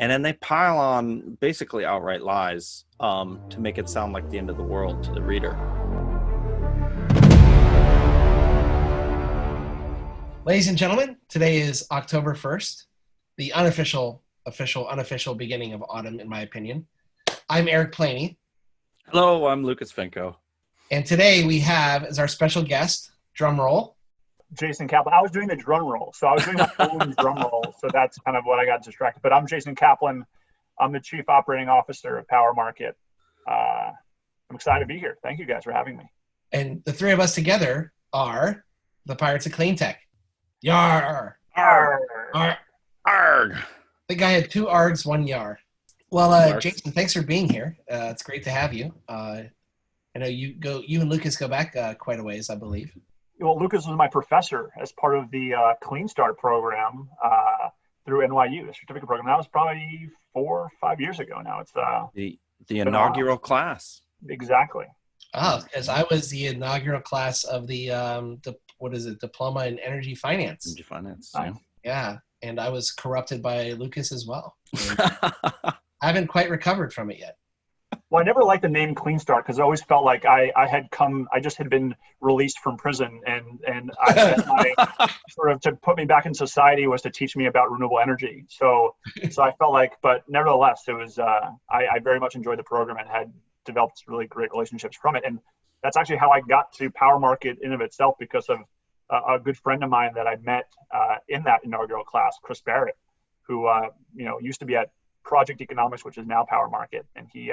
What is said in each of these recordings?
and then they pile on basically outright lies to make it sound like the end of the world to the reader. Ladies and gentlemen, today is October 1st, the unofficial beginning of autumn, in my opinion. I'm Eric Planey. Hello, I'm Lucas Finko. And today we have as our special guest, drum roll, Jason Kaplan. I was doing the drum roll, so I was doing my own drum roll, so that's kind of what I got distracted. But I'm Jason Kaplan. I'm the Chief Operating Officer of Power Market. I'm excited to be here. Thank you guys for having me. And the three of us together are the Pirates of Clean Tech. Yar! Arr. Arr! Arg! I think I had 2 args, 1 yar. Well, Jason, thanks for being here. It's great to have you. I know you and Lucas go back quite a ways, I believe. Well, Lucas was my professor as part of the Clean Start program through NYU, the certificate program. That was probably 4 or 5 years ago now. It's the inaugural class. Exactly. Oh, because I was the inaugural class of the Diploma in Energy Finance. Energy Finance, Nice. Yeah, and I was corrupted by Lucas as well. I haven't quite recovered from it yet. Well, I never liked the name Clean Start because I always felt like I just had been released from prison, and my sort of to put me back in society was to teach me about renewable energy. So I felt like, but nevertheless, it was I very much enjoyed the program and had developed really great relationships from it. And that's actually how I got to Power Market in of itself, because of a good friend of mine that I met in that inaugural class, Chris Barrett, who used to be at Project Economics, which is now Power Market, and he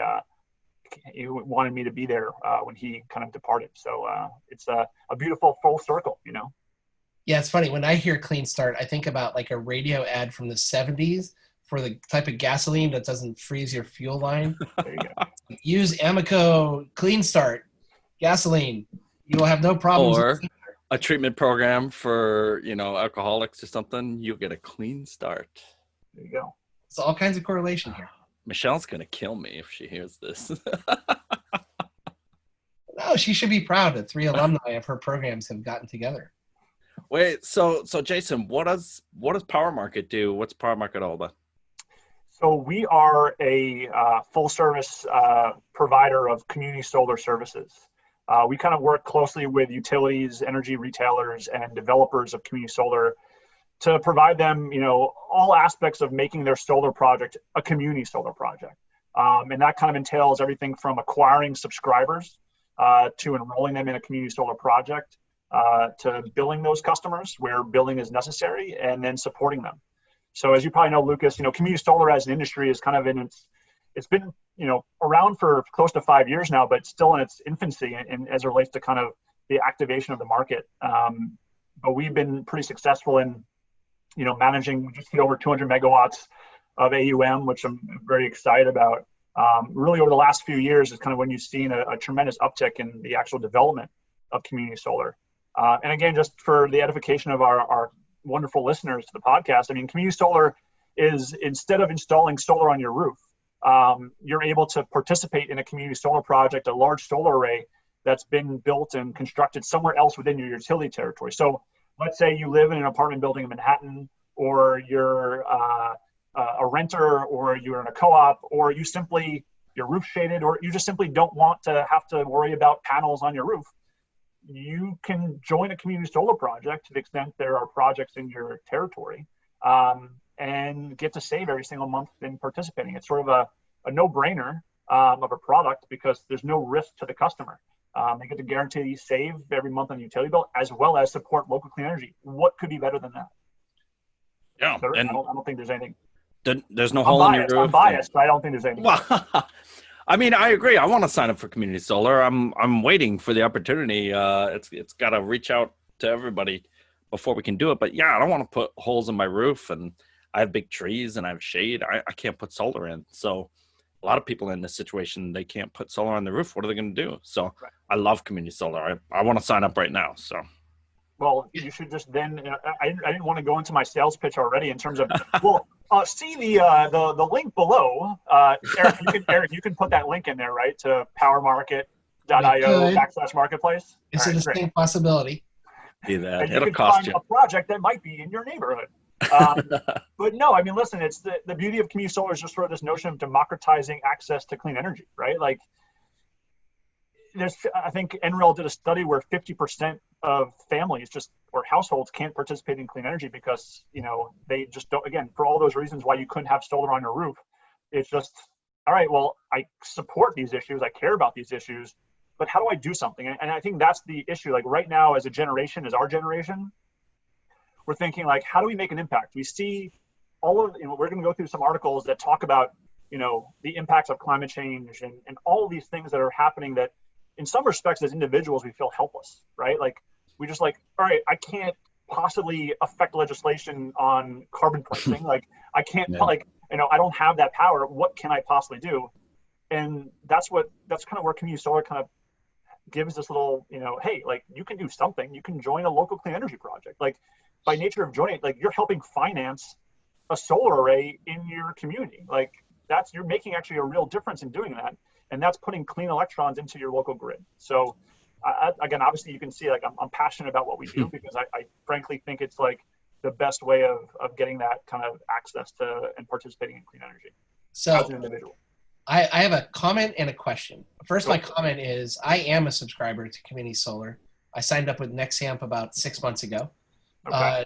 wanted me to be there when he kind of departed. So it's a beautiful full circle, Yeah, it's funny. When I hear Clean Start, I think about like a radio ad from the 70s for the type of gasoline that doesn't freeze your fuel line. There you go. Use Amoco Clean Start gasoline. You will have no problems. Or a treatment program for, alcoholics or something. You'll get a clean start. There you go. It's all kinds of correlation here. Michelle's going to kill me if she hears this. No, she should be proud that 3 alumni of her programs have gotten together. Wait, so Jason, what does Power Market do? What's Power Market all about? So we are a full service provider of community solar services. We kind of work closely with utilities, energy retailers, and developers of community solar to provide them, all aspects of making their solar project a community solar project. And that kind of entails everything from acquiring subscribers to enrolling them in a community solar project, to billing those customers where billing is necessary, and then supporting them. So as you probably know, Lucas, community solar as an industry is kind of it's been, around for close to 5 years now, but still in its infancy and as it relates to kind of the activation of the market. But we've been pretty successful in, managing. We just hit over 200 megawatts of AUM, which I'm very excited about. Really over the last few years is kind of when you've seen a tremendous uptick in the actual development of community solar. And again, just for the edification of our wonderful listeners to the podcast, community solar is, instead of installing solar on your roof, you're able to participate in a community solar project, a large solar array that's been built and constructed somewhere else within your utility territory. So let's say you live in an apartment building in Manhattan, or you're a renter, or you're in a co-op, or your roof shaded, or you just simply don't want to have to worry about panels on your roof. You can join a community solar project to the extent there are projects in your territory, and get to save every single month in participating. It's sort of a no-brainer of a product, because there's no risk to the customer. They get to guarantee save every month on the utility bill, as well as support local clean energy. What could be better than that? Yeah, So and I don't think there's anything. There's no hole in your roof. I'm biased, but I don't think there's anything. Well, I agree. I want to sign up for community solar. I'm waiting for the opportunity. It's got to reach out to everybody before we can do it. But yeah, I don't want to put holes in my roof, and I have big trees and I have shade. I can't put solar in. So a lot of people in this situation, they can't put solar on the roof. What are they going to do? So right. I love community solar. I want to sign up right now. So. Well, you should just then. I didn't want to go into my sales pitch already in terms of. Well, see the link below. Eric, you can put that link in there, right, to powermarket.io/marketplace. It's a distinct possibility. Do that. And It'll you can cost find you a project that might be in your neighborhood. But no, I mean, listen, it's the beauty of community solar is just sort of this notion of democratizing access to clean energy, right? Like, I think NREL did a study where 50% of families or households can't participate in clean energy because, they just don't, again, for all those reasons why you couldn't have solar on your roof. It's just, all right, well, I support these issues. I care about these issues, but how do I do something? And I think that's the issue. Like right now, as our generation, we're thinking like, how do we make an impact? We see we're going to go through some articles that talk about, the impacts of climate change and all of these things that are happening that in some respects, as individuals, we feel helpless, right? Like we just like, all right, I can't possibly affect legislation on carbon pricing. Like I can't, I don't have that power. What can I possibly do? And that's kind of where community solar kind of gives this little, hey, like you can do something. You can join a local clean energy project. Like by nature of joining, like you're helping finance a solar array in your community. Like you're making actually a real difference in doing that. And that's putting clean electrons into your local grid. So again, obviously you can see like I'm passionate about what we do because I frankly think it's like the best way of getting that kind of access to and participating in clean energy as an individual. I have a comment and a question. First, my comment is I am a subscriber to Community Solar. I signed up with Nexamp about 6 months ago. Okay.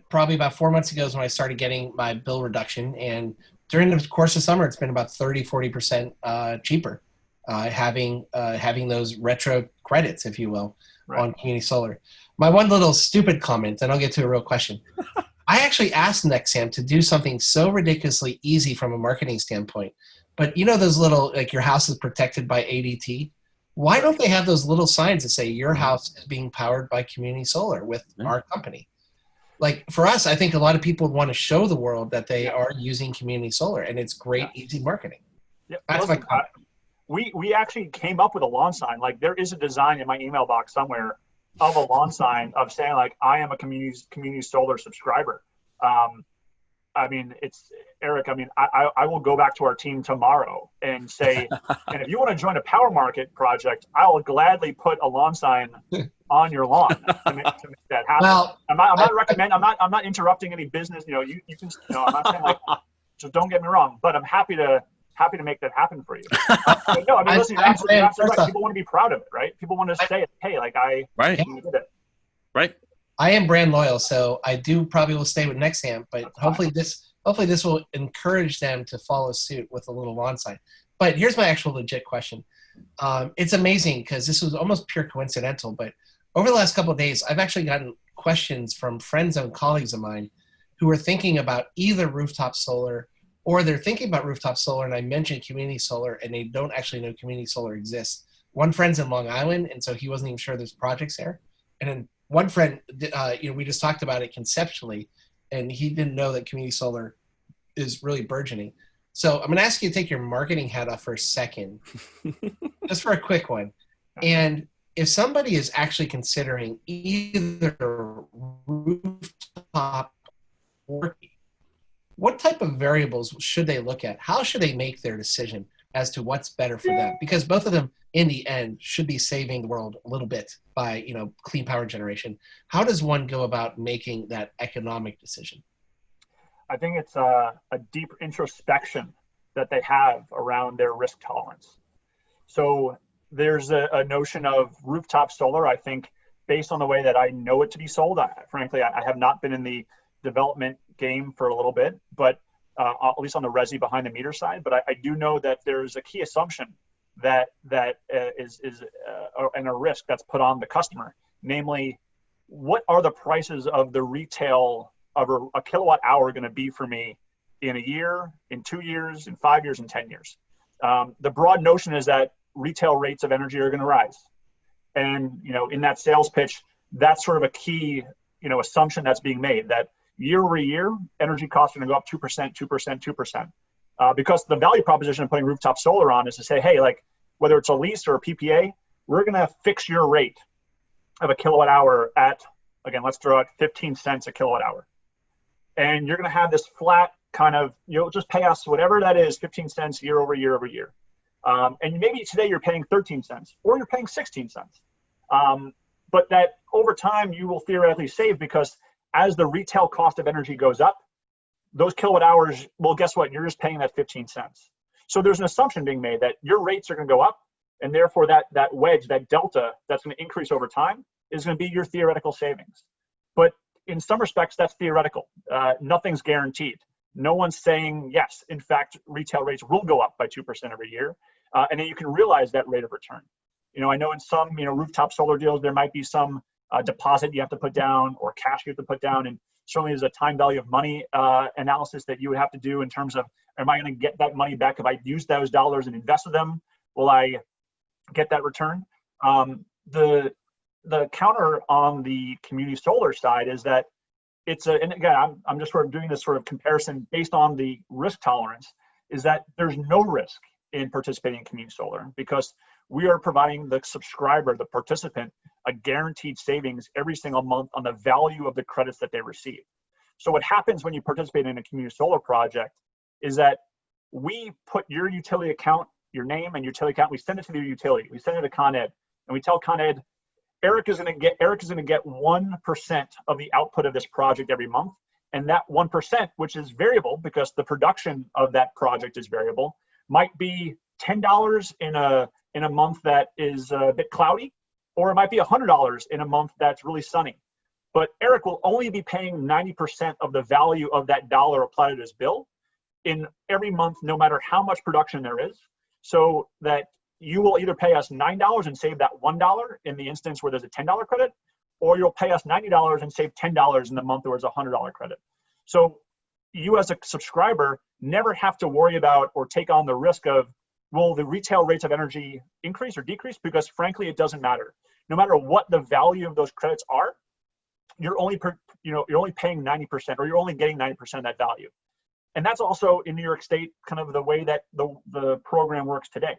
Probably about 4 months ago is when I started getting my bill reduction. And during the course of summer, it's been about 30-40% cheaper having those retro credits, if you will, on Community Solar. My one little stupid comment, and I'll get to a real question. I actually asked Nexamp to do something so ridiculously easy from a marketing standpoint. But those little, like your house is protected by ADT. Why don't they have those little signs that say your house is being powered by Community Solar with our company? Like for us, I think a lot of people want to show the world that they are using Community Solar, and it's great, easy marketing. Yeah. Listen, we actually came up with a lawn sign. Like there is a design in my email box somewhere of a lawn sign of saying like, I am a community solar subscriber. I mean, it's Eric. I mean, I will go back to our team tomorrow and say, and if you want to join a power market project, I will gladly put a lawn sign on your lawn to make that happen. Well, I'm not interrupting any business. You can. I'm not saying like, so don't get me wrong, but I'm happy to make that happen for you. No, I mean, listen, you're absolutely right. People want to be proud of it, right? People want to say, hey, like I did it. Right. I am brand loyal, so I do probably will stay with Nexamp, but hopefully this will encourage them to follow suit with a little lawn sign. But here's my actual legit question. It's amazing because this was almost pure coincidental, but over the last couple of days, I've actually gotten questions from friends and colleagues of mine who are thinking about either rooftop solar or they're thinking about rooftop solar, and I mentioned community solar, and they don't actually know community solar exists. One friend's in Long Island, and so he wasn't even sure there's projects there. And then one friend, we just talked about it conceptually, and he didn't know that community solar is really burgeoning. So I'm going to ask you to take your marketing hat off for a second, just for a quick one. And if somebody is actually considering either rooftop or what type of variables should they look at? How should they make their decision as to what's better for them? Because both of them, in the end, should be saving the world a little bit by, clean power generation. How does one go about making that economic decision? I think it's a deep introspection that they have around their risk tolerance. So there's a notion of rooftop solar, I think, based on the way that I know it to be sold. Frankly, I have not been in the development game for a little bit, but at least on the resi behind the meter side. But I do know that there's a key assumption that is and a risk that's put on the customer, namely, what are the prices of the retail of a kilowatt hour going to be for me in a year, in 2 years, in 5 years, in 10 years? The broad notion is that retail rates of energy are going to rise, and in that sales pitch, that's sort of a key assumption that's being made, that year over year, energy costs are going to go up 2%, 2%, 2%. Because the value proposition of putting rooftop solar on is to say, hey, like whether it's a lease or a PPA, we're going to fix your rate of a kilowatt hour at, again, let's throw out 15 cents a kilowatt hour. And you're going to have this flat kind of, just pay us whatever that is, 15 cents year over year over year. And maybe today you're paying 13 cents or you're paying 16 cents. But that over time you will theoretically save because as the retail cost of energy goes up, those kilowatt hours, well, guess what? You're just paying that 15 cents. So there's an assumption being made that your rates are going to go up, and therefore that wedge, that delta that's going to increase over time is going to be your theoretical savings. But in some respects, that's theoretical. Nothing's guaranteed. No one's saying, yes, in fact, retail rates will go up by 2% every year. And then you can realize that rate of return. I know in some, rooftop solar deals, there might be some deposit you have to put down or cash you have to put down. And certainly there's a time value of money analysis that you would have to do in terms of, am I going to get that money back if I use those dollars and invested them? Will I get that return? The counter on the community solar side is that and again, I'm just sort of doing this sort of comparison based on the risk tolerance, is that there's no risk in participating in community solar because we are providing the subscriber, the participant, a guaranteed savings every single month on the value of the credits that they receive. So what happens when you participate in a community solar project is that we put your utility account, your name and utility account, we send it to the utility, we send it to Con Ed, and we tell Con Ed, Eric is going to get 1% of the output of this project every month. And that 1%, which is variable because the production of that project is variable, might be $10 in a month that is a bit cloudy, or it might be $100 in a month that's really sunny. But Eric will only be paying 90% of the value of that dollar applied to his bill in every month, no matter how much production there is, so that you will either pay us $9 and save that $1 in the instance where there's a $10 credit, or you'll pay us $90 and save $10 in the month where there's a $100 credit. So you as a subscriber never have to worry about or take on the risk of, will the retail rates of energy increase or decrease? Because frankly, it doesn't matter. No matter what the value of those credits are, you're only paying 90%, or you're only getting 90% of that value. And that's also in New York State, kind of the way that the program works today.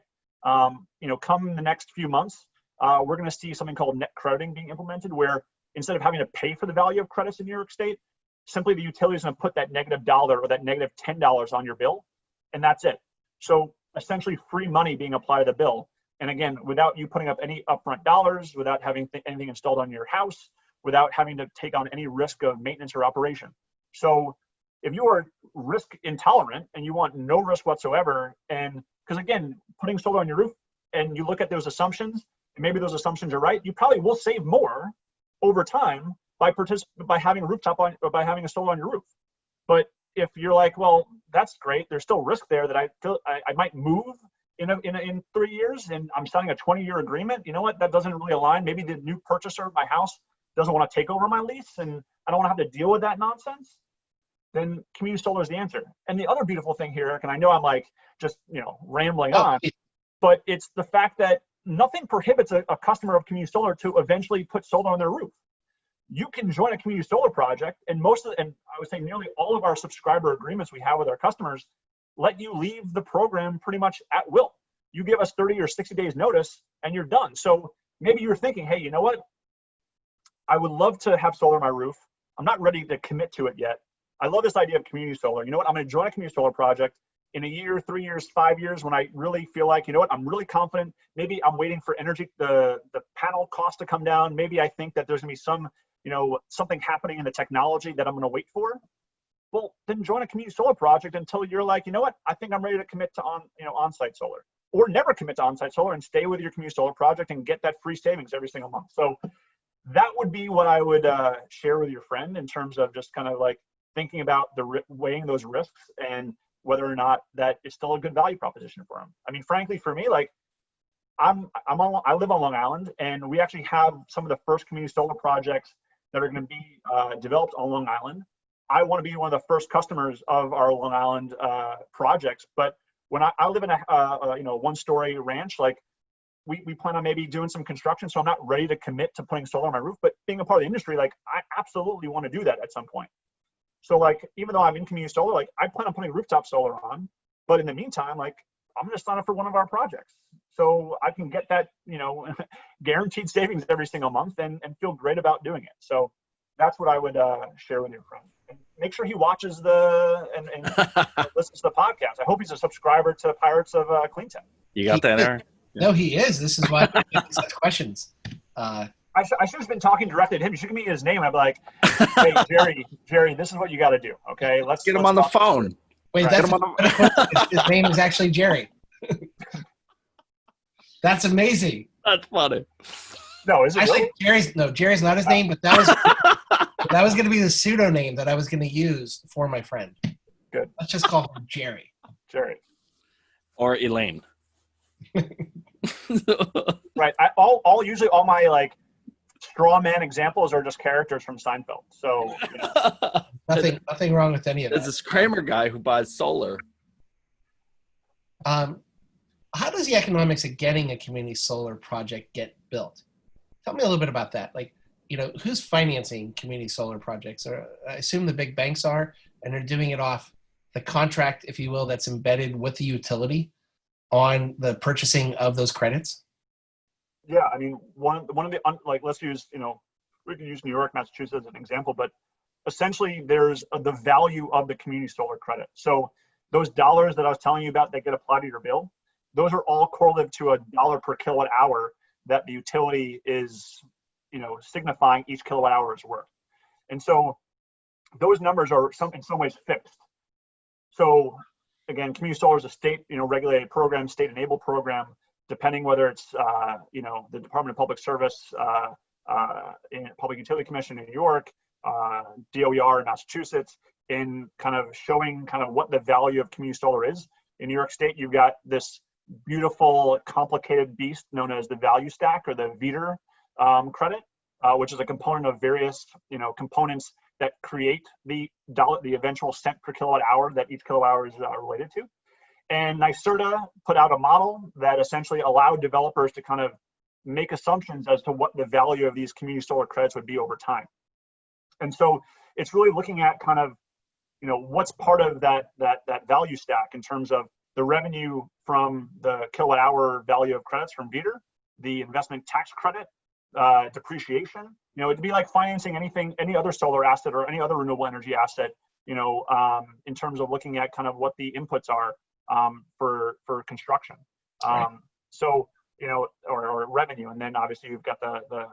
Come the next few months, we're going to see something called net crediting being implemented, where instead of having to pay for the value of credits in New York State, simply the utility is going to put that $- or that $10 on your bill, and that's it. So essentially free money being applied to the bill. And again, without you putting up any upfront dollars, without having anything installed on your house, without having to take on any risk of maintenance or operation. So if you are risk intolerant and you want no risk whatsoever, and because again, putting solar on your roof and you look at those assumptions, and maybe those assumptions are right, you probably will save more over time by having a rooftop on, or by having a solar on your roof. But if you're like, well, that's great, there's still risk there that I feel I might move in 3 years, and I'm signing a 20-year agreement. You know what? That doesn't really align. Maybe the new purchaser of my house doesn't want to take over my lease, and I don't want to have to deal with that nonsense. Then community solar is the answer. And the other beautiful thing here, Eric, and I know I'm like just rambling on, but it's the fact that nothing prohibits a customer of community solar to eventually put solar on their roof. You can join a community solar project, and I would say nearly all of our subscriber agreements we have with our customers let you leave the program pretty much at will. You give us 30 or 60 days notice and you're done. So maybe you're thinking, hey, you know what? I would love to have solar on my roof. I'm not ready to commit to it yet. I love this idea of community solar. You know what? I'm going to join a community solar project in a year, 3 years, 5 years, when I really feel like, you know what, I'm really confident. Maybe I'm waiting for the panel cost to come down. Maybe I think that there's going to be some, something happening in the technology that I'm going to wait for. Well, then join a community solar project until you're like, you know what, I think I'm ready to commit to on-site solar, or never commit to on-site solar and stay with your community solar project and get that free savings every single month. So that would be what I would share with your friend in terms of just kind of like thinking about weighing those risks and whether or not that is still a good value proposition for them. I mean, frankly, for me, like I live on Long Island, and we actually have some of the first community solar projects that are going to be developed on Long Island. I want to be one of the first customers of our Long Island projects. But when I live in a one-story ranch, like we plan on maybe doing some construction, so I'm not ready to commit to putting solar on my roof. But being a part of the industry, like I absolutely want to do that at some point. So like, even though I'm in community solar, like I plan on putting rooftop solar on, but in the meantime, like I'm going to sign up for one of our projects, so I can get that guaranteed savings every single month and feel great about doing it. So that's what I would share with your friend. And make sure he watches and listens to the podcast. I hope he's a subscriber to Pirates of Clean Tech. You got that, Aaron? No, he is. This is why I ask such questions. I should have been talking directly to him. You should give me his name. I'd be like, hey, Jerry, this is what you got to do. Okay, let's Get him on the talk. phone. Wait, Right. that's his name is actually Jerry. That's amazing. That's funny. No, is it Actually, really? Jerry's not his name, but that was going to be the pseudonym that I was going to use for my friend. Good. Let's just call him Jerry. Jerry. Or Elaine. Right. Usually all my like straw man examples are just characters from Seinfeld. So you know. Nothing wrong with any of There's that. this Kramer guy who buys solar. How does the economics of getting a community solar project get built? Tell me a little bit about that. Like, who's financing community solar projects? Or I assume the big banks are, and they're doing it off the contract, if you will, that's embedded with the utility on the purchasing of those credits. Yeah, I mean, one of the like, let's use, we can use New York, Massachusetts as an example, but essentially there's the value of the community solar credit. So those dollars that I was telling you about that get applied to your bill, those are all correlative to $1 per kilowatt hour that the utility is, signifying each kilowatt hour is worth. And so those numbers are in some ways fixed. So again, community solar is a state, regulated program, state enabled program, depending whether it's, the Department of Public Service, in Public Utility Commission in New York, DOER in Massachusetts, in kind of showing kind of what the value of community solar is. In New York State, you've got this beautiful, complicated beast known as the value stack or the VETR credit, which is a component of various, components that create the eventual cent per kilowatt hour that each kilowatt hour is related to. And NYSERDA put out a model that essentially allowed developers to kind of make assumptions as to what the value of these community solar credits would be over time. And so it's really looking at kind of, what's part of that value stack in terms of the revenue from the kilowatt hour value of credits from VETR, the investment tax credit, depreciation. It'd be like financing any other solar asset or any other renewable energy asset, in terms of looking at kind of what the inputs are for construction. Right. So, or revenue, and then obviously you've got the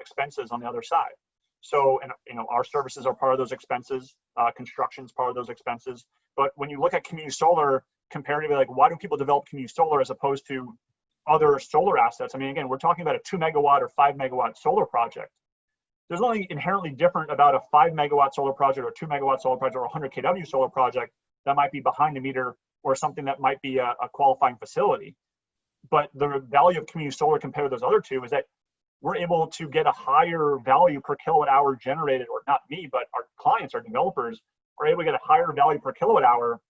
expenses on the other side. So, and our services are part of those expenses. Construction is part of those expenses. But when you look at community solar, comparatively, like why do people develop community solar as opposed to other solar assets? I mean, again, we're talking about a 2 megawatt or 5 megawatt solar project. There's nothing inherently different about a 5 megawatt solar project or 2 megawatt solar project or 100 kW solar project that might be behind the meter or something that might be a qualifying facility. But the value of community solar compared to those other two is that we're able to get a higher value per kilowatt hour generated, or not me, but our clients, our developers, are able to get a higher value per kilowatt hour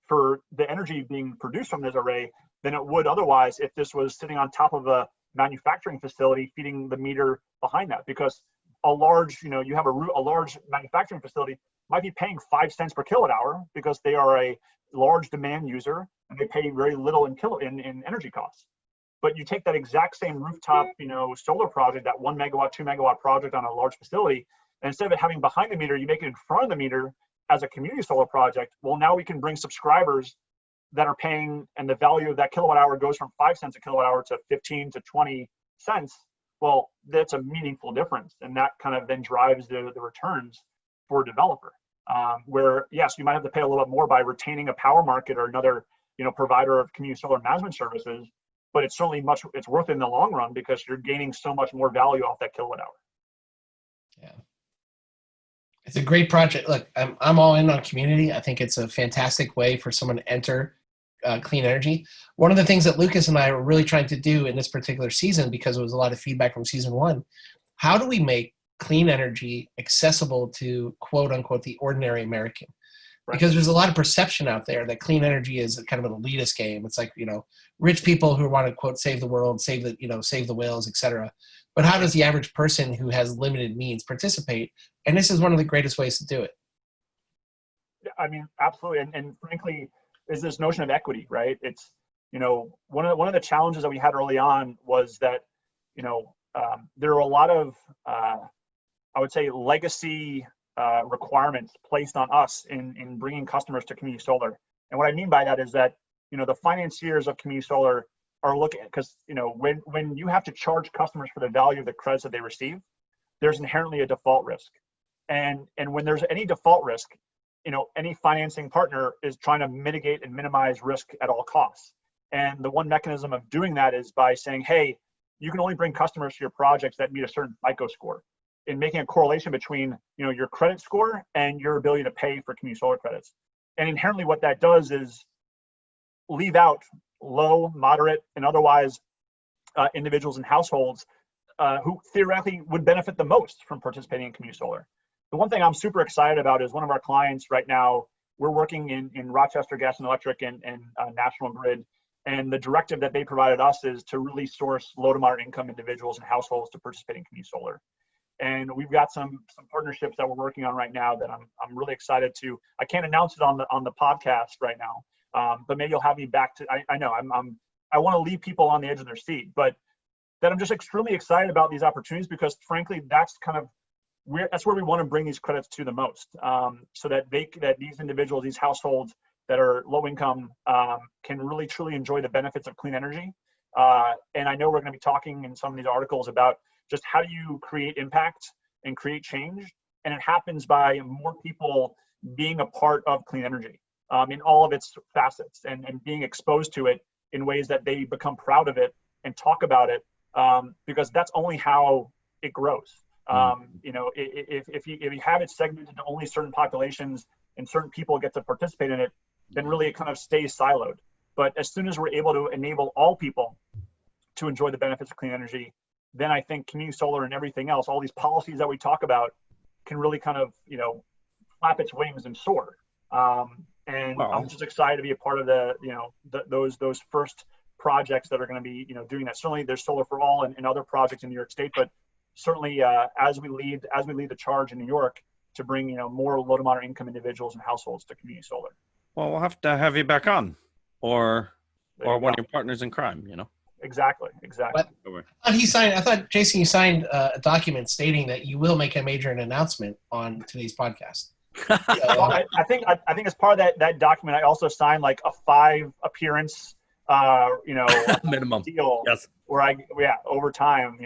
for the energy being produced from this array than it would otherwise if this was sitting on top of a manufacturing facility feeding the meter behind that. Because a large, you have a large manufacturing facility might be paying 5 cents per kilowatt hour because they are a large demand user and they pay very little in energy costs. But you take that exact same rooftop, solar project, that 1 megawatt, 2 megawatt project on a large facility, and instead of it having behind the meter, you make it in front of the meter as a community solar project. Well, now we can bring subscribers that are paying, and the value of that kilowatt hour goes from 5 cents a kilowatt hour to 15 to 20 cents. Well, that's a meaningful difference. And that kind of then drives the returns for a developer. Where, yes, you might have to pay a little bit more by retaining a power market or another, provider of community solar management services, but it's certainly it's worth it in the long run because you're gaining so much more value off that kilowatt hour. Yeah. It's a great project. Look, I'm all in on community. I think it's a fantastic way for someone to enter clean energy. One of the things that Lucas and I were really trying to do in this particular season, because it was a lot of feedback from season 1, how do we make clean energy accessible to quote unquote the ordinary American? Because there's a lot of perception out there that clean energy is kind of an elitist game. It's like, rich people who want to quote save the world, save the whales, etc. But how does the average person who has limited means participate? And this is one of the greatest ways to do it. Yeah, I mean, absolutely. And frankly, is this notion of equity, right? It's, one of the challenges that we had early on was that, there are a lot of, I would say, legacy requirements placed on us in bringing customers to community solar. And what I mean by that is that, the financiers of community solar are looking, because when you have to charge customers for the value of the credits that they receive, there's inherently a default risk. And when there's any default risk, any financing partner is trying to mitigate and minimize risk at all costs. And the one mechanism of doing that is by saying, hey, you can only bring customers to your projects that meet a certain FICO score, and making a correlation between your credit score and your ability to pay for community solar credits. And inherently what that does is leave out low, moderate, and otherwise individuals and households who theoretically would benefit the most from participating in community solar. The one thing I'm super excited about is one of our clients right now, we're working in Rochester Gas and Electric and National Grid. And the directive that they provided us is to really source low to moderate income individuals and households to participate in community solar. And we've got some partnerships that we're working on right now that I'm really excited to. I can't announce it on the podcast right now, but maybe you'll have me back to. I know I want to leave people on the edge of their seat, but that I'm just extremely excited about these opportunities, because frankly, that's kind of that's where we want to bring these credits to the most, so that these individuals, these households that are low income, can really truly enjoy the benefits of clean energy. And I know we're going to be talking in some of these articles about just how do you create impact and create change, and it happens by more people being a part of clean energy in all of its facets, and being exposed to it in ways that they become proud of it and talk about it, because that's only how it grows. If you have it segmented to only certain populations and certain people get to participate in it, then really it kind of stays siloed. But as soon as we're able to enable all people to enjoy the benefits of clean energy, then I think community solar and everything else, all these policies that we talk about, can really kind of flap its wings and soar. And I'm just excited to be a part of those first projects that are going to be doing that. Certainly there's Solar for All and other projects in New York State, but certainly as we lead the charge in New York to bring more low to moderate income individuals and households to community solar. Well, we'll have to have you back on, or one of your partners in crime. Exactly. I thought Jason, you signed a document stating that you will make a major announcement on today's podcast. Well, I think as part of that document, I also signed like a 5 appearance minimum deal. Yes. Where over time,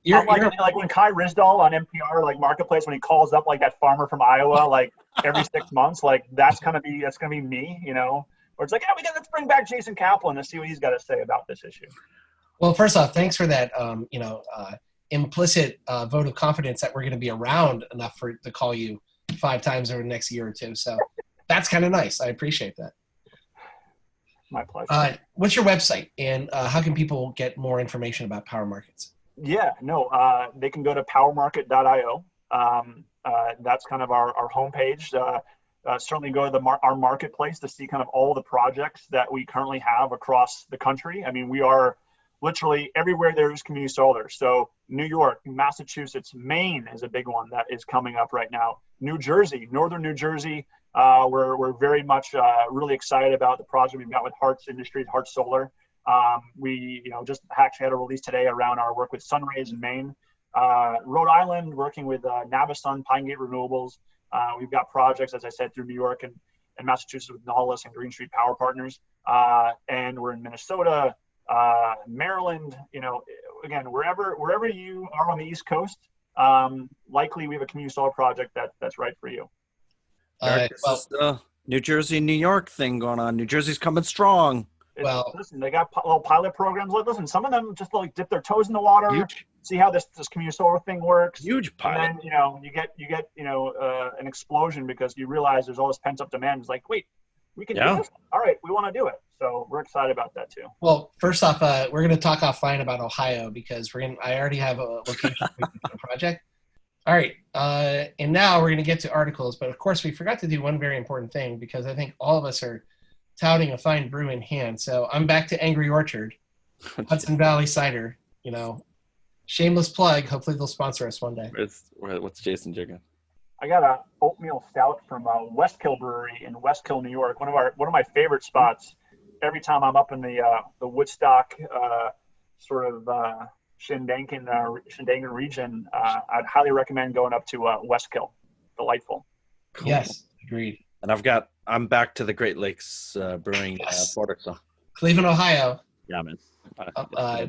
You're like when Kai Risdall on NPR, like Marketplace, when he calls up like that farmer from Iowa, like every 6 months, like that's gonna be me, Or it's like, let's bring back Jason Kaplan and see what he's got to say about this issue. Well, first off, thanks for that, implicit vote of confidence that we're going to be around enough to call you 5 times over the next year or 2. So that's kind of nice. I appreciate that. My pleasure. What's your website, and how can people get more information about power markets? Yeah, no, they can go to powermarket.io. That's kind of our homepage. Certainly go to our marketplace to see kind of all the projects that we currently have across the country. I mean, we are literally everywhere there is community solar. So New York, Massachusetts, Maine is a big one that is coming up right now. New Jersey, Northern New Jersey, we're very much really excited about the project we've got with Hartz Industries, Hartz Solar. We just actually had a release today around our work with Sunrays in Maine. Rhode Island, working with Navisun, Pine Gate Renewables. We've got projects, as I said, through New York and Massachusetts with Nautilus and Green Street Power Partners. And we're in Minnesota, Maryland, again, wherever you are on the East Coast, likely we have a community solar project that's right for you. This is the New Jersey, New York thing going on. New Jersey's coming strong. Listen, they got little pilot programs. Listen, some of them just like dip their toes in the water, see how this community solar thing works. Huge pilot. And then you get an explosion because you realize there's all this pent up demand. It's like, wait, we can do this. All right, we want to do it. So we're excited about that too. Well, first off, we're going to talk offline about Ohio because I already have a location for the project. All right, and now we're going to get to articles, but of course we forgot to do one very important thing because I think all of us are touting a fine brew in hand. So I'm back to Angry Orchard, Hudson Valley Cider. Shameless plug. Hopefully they'll sponsor us one day. What's Jason drinking? I got a oatmeal stout from Westkill Brewery in Westkill, New York. One of my favorite spots. Every time I'm up in the Woodstock Shindangan region, I'd highly recommend going up to Westkill. Delightful. Cool. Yes, agreed. And I'm back to the Great Lakes Brewing product. So Cleveland, Ohio. Yeah, man.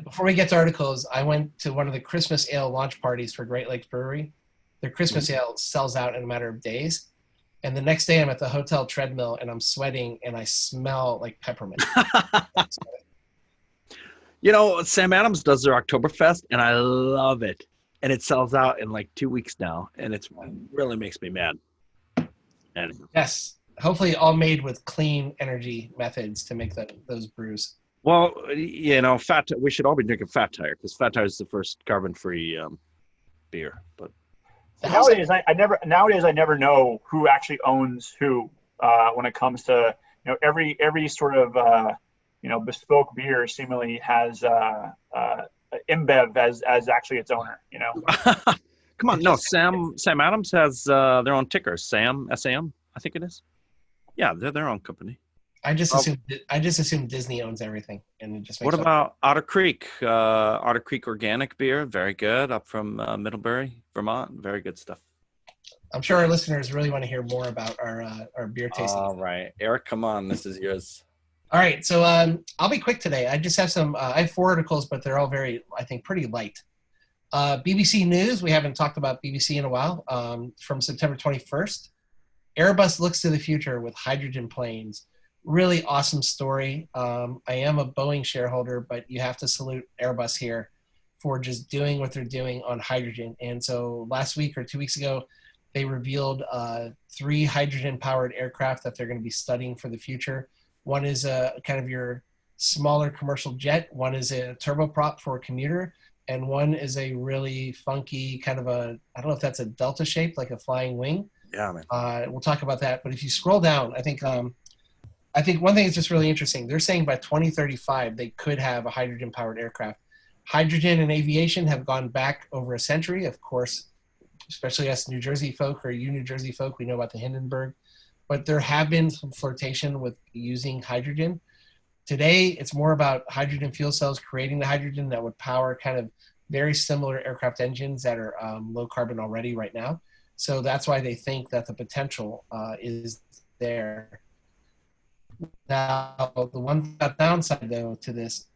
Before we get to articles, I went to one of the Christmas ale launch parties for Great Lakes Brewery. Their Christmas ale sells out in a matter of days. And the next day I'm at the hotel treadmill and I'm sweating and I smell like peppermint. You know, Sam Adams does their Oktoberfest, and I love it. And it sells out in like 2 weeks now, and it really makes me mad. And Yes. Hopefully all made with clean energy methods to make those brews. well, you know, we should all be drinking Fat Tire, because Fat Tire is the first carbon-free beer. But Nowadays, I never know who actually owns who when it comes to, you know, every sort of you know, bespoke beer seemingly has InBev as actually its owner. You know. come on, no, Sam Adams has their own ticker, SAM, I think it is. Yeah, they're their own company. I just assume Disney owns everything, and it just makes What about Otter Creek? Otter Creek organic beer, very good, up from Middlebury, Vermont. Very good stuff. I'm sure our listeners really want to hear more about our beer tasting. All right, Eric, come on, this is yours. All right, so I'll be quick today. I just have some. I have 4 articles, but they're all very, I think, pretty light. BBC News. We haven't talked about BBC in a while. From September 21st, Airbus looks to the future with hydrogen planes. Really awesome story. I am a Boeing shareholder, but you have to salute Airbus here for just doing what they're doing on hydrogen. And so last week or 2 weeks ago, they revealed 3 hydrogen-powered aircraft that they're going to be studying for the future. One is a kind of your smaller commercial jet. One is a turboprop for a commuter. And one is a really funky kind of I don't know if that's a delta shape, like a flying wing. Yeah, man. We'll talk about that. But if you scroll down, I think one thing is just really interesting. They're saying by 2035, they could have a hydrogen-powered aircraft. Hydrogen and aviation have gone back over a century. Of course, especially us New Jersey folk, or you New Jersey folk, we know about the Hindenburg. But there have been some flirtation with using hydrogen. Today, it's more about hydrogen fuel cells, creating the hydrogen that would power kind of very similar aircraft engines that are low carbon already right now. So that's why they think that the potential is there. Now, the one downside, though, to this,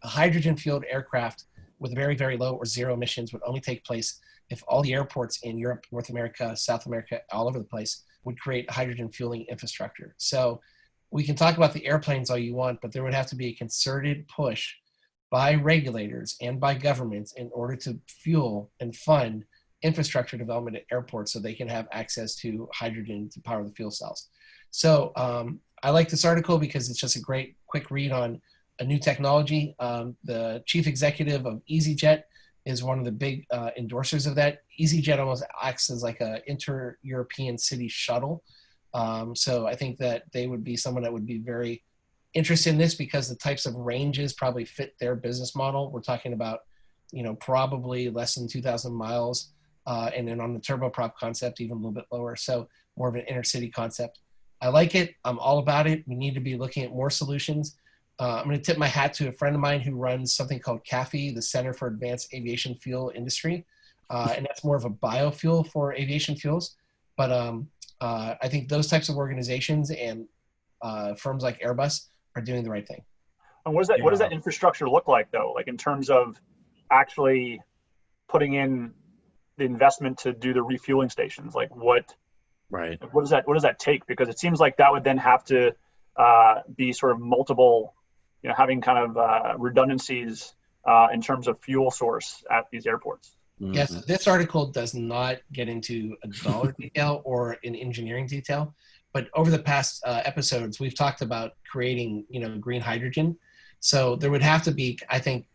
a hydrogen-fueled aircraft with very, very low or zero emissions would only take place if all the airports in Europe, North America, South America, all over the place would create hydrogen fueling infrastructure. So we can talk about the airplanes all you want, but there would have to be a concerted push by regulators and by governments in order to fuel and fund infrastructure development at airports so they can have access to hydrogen to power the fuel cells. So I like this article because it's just a great quick read on a new technology. The chief executive of EasyJet is one of the big endorsers of that. EasyJet almost acts as like a inter-European city shuttle. So I think that they would be someone that would be very interested in this because the types of ranges probably fit their business model. We're talking about, you know, probably less than 2,000 miles. And then on the turboprop concept, even a little bit lower. So more of an intercity concept. I like it. I'm all about it. We need to be looking at more solutions. I'm going to tip my hat to a friend of mine who runs something called CAFE, the Center for Advanced Aviation Fuel Industry. And that's more of a biofuel for aviation fuels. But I think those types of organizations and firms like Airbus are doing the right thing. And what does that infrastructure look like, though? Like in terms of actually putting in the investment to do the refueling stations? Like what does that take? Because it seems like that would then have to be sort of multiple, you know, having kind of redundancies in terms of fuel source at these airports. Mm-hmm. Yes, this article does not get into a dollar detail or in engineering detail, but over the past episodes, we've talked about creating, you know, green hydrogen. So there would have to be, I think,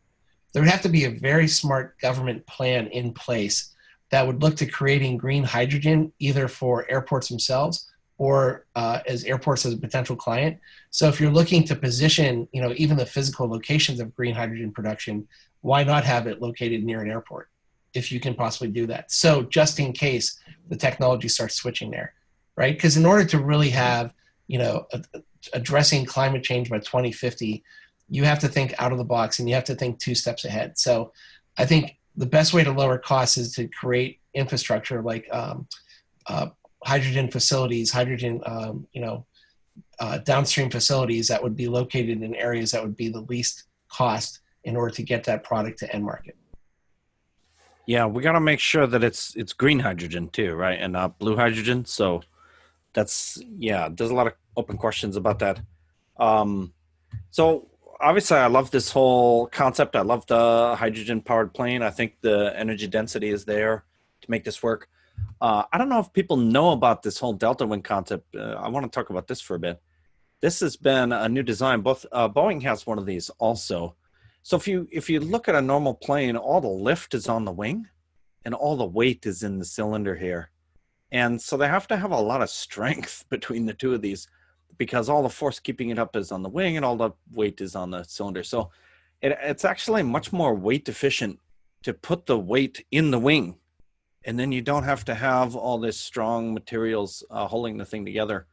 a very smart government plan in place that would look to creating green hydrogen either for airports themselves or as airports as a potential client. So if you're looking to position, you know, even the physical locations of green hydrogen production, why not have it located near an airport if you can possibly do that? So just in case the technology starts switching there, right? Because in order to really have, you know, addressing climate change by 2050, you have to think out of the box and you have to think 2 steps ahead. So I think the best way to lower costs is to create infrastructure like hydrogen facilities, downstream facilities that would be located in areas that would be the least cost in order to get that product to end market. Yeah, we got to make sure that it's green hydrogen too, right? And not blue hydrogen. So that's, yeah, there's a lot of open questions about that. So obviously I love this whole concept. I love the hydrogen powered plane. I think the energy density is there to make this work. I don't know if people know about this whole delta wing concept. I want to talk about this for a bit. This has been a new design. Both Boeing has one of these also. So if you look at a normal plane, all the lift is on the wing and all the weight is in the cylinder here. And so they have to have a lot of strength between the two of these, because all the force keeping it up is on the wing and all the weight is on the cylinder. So it's actually much more weight efficient to put the weight in the wing. And then you don't have to have all this strong materials holding the thing together,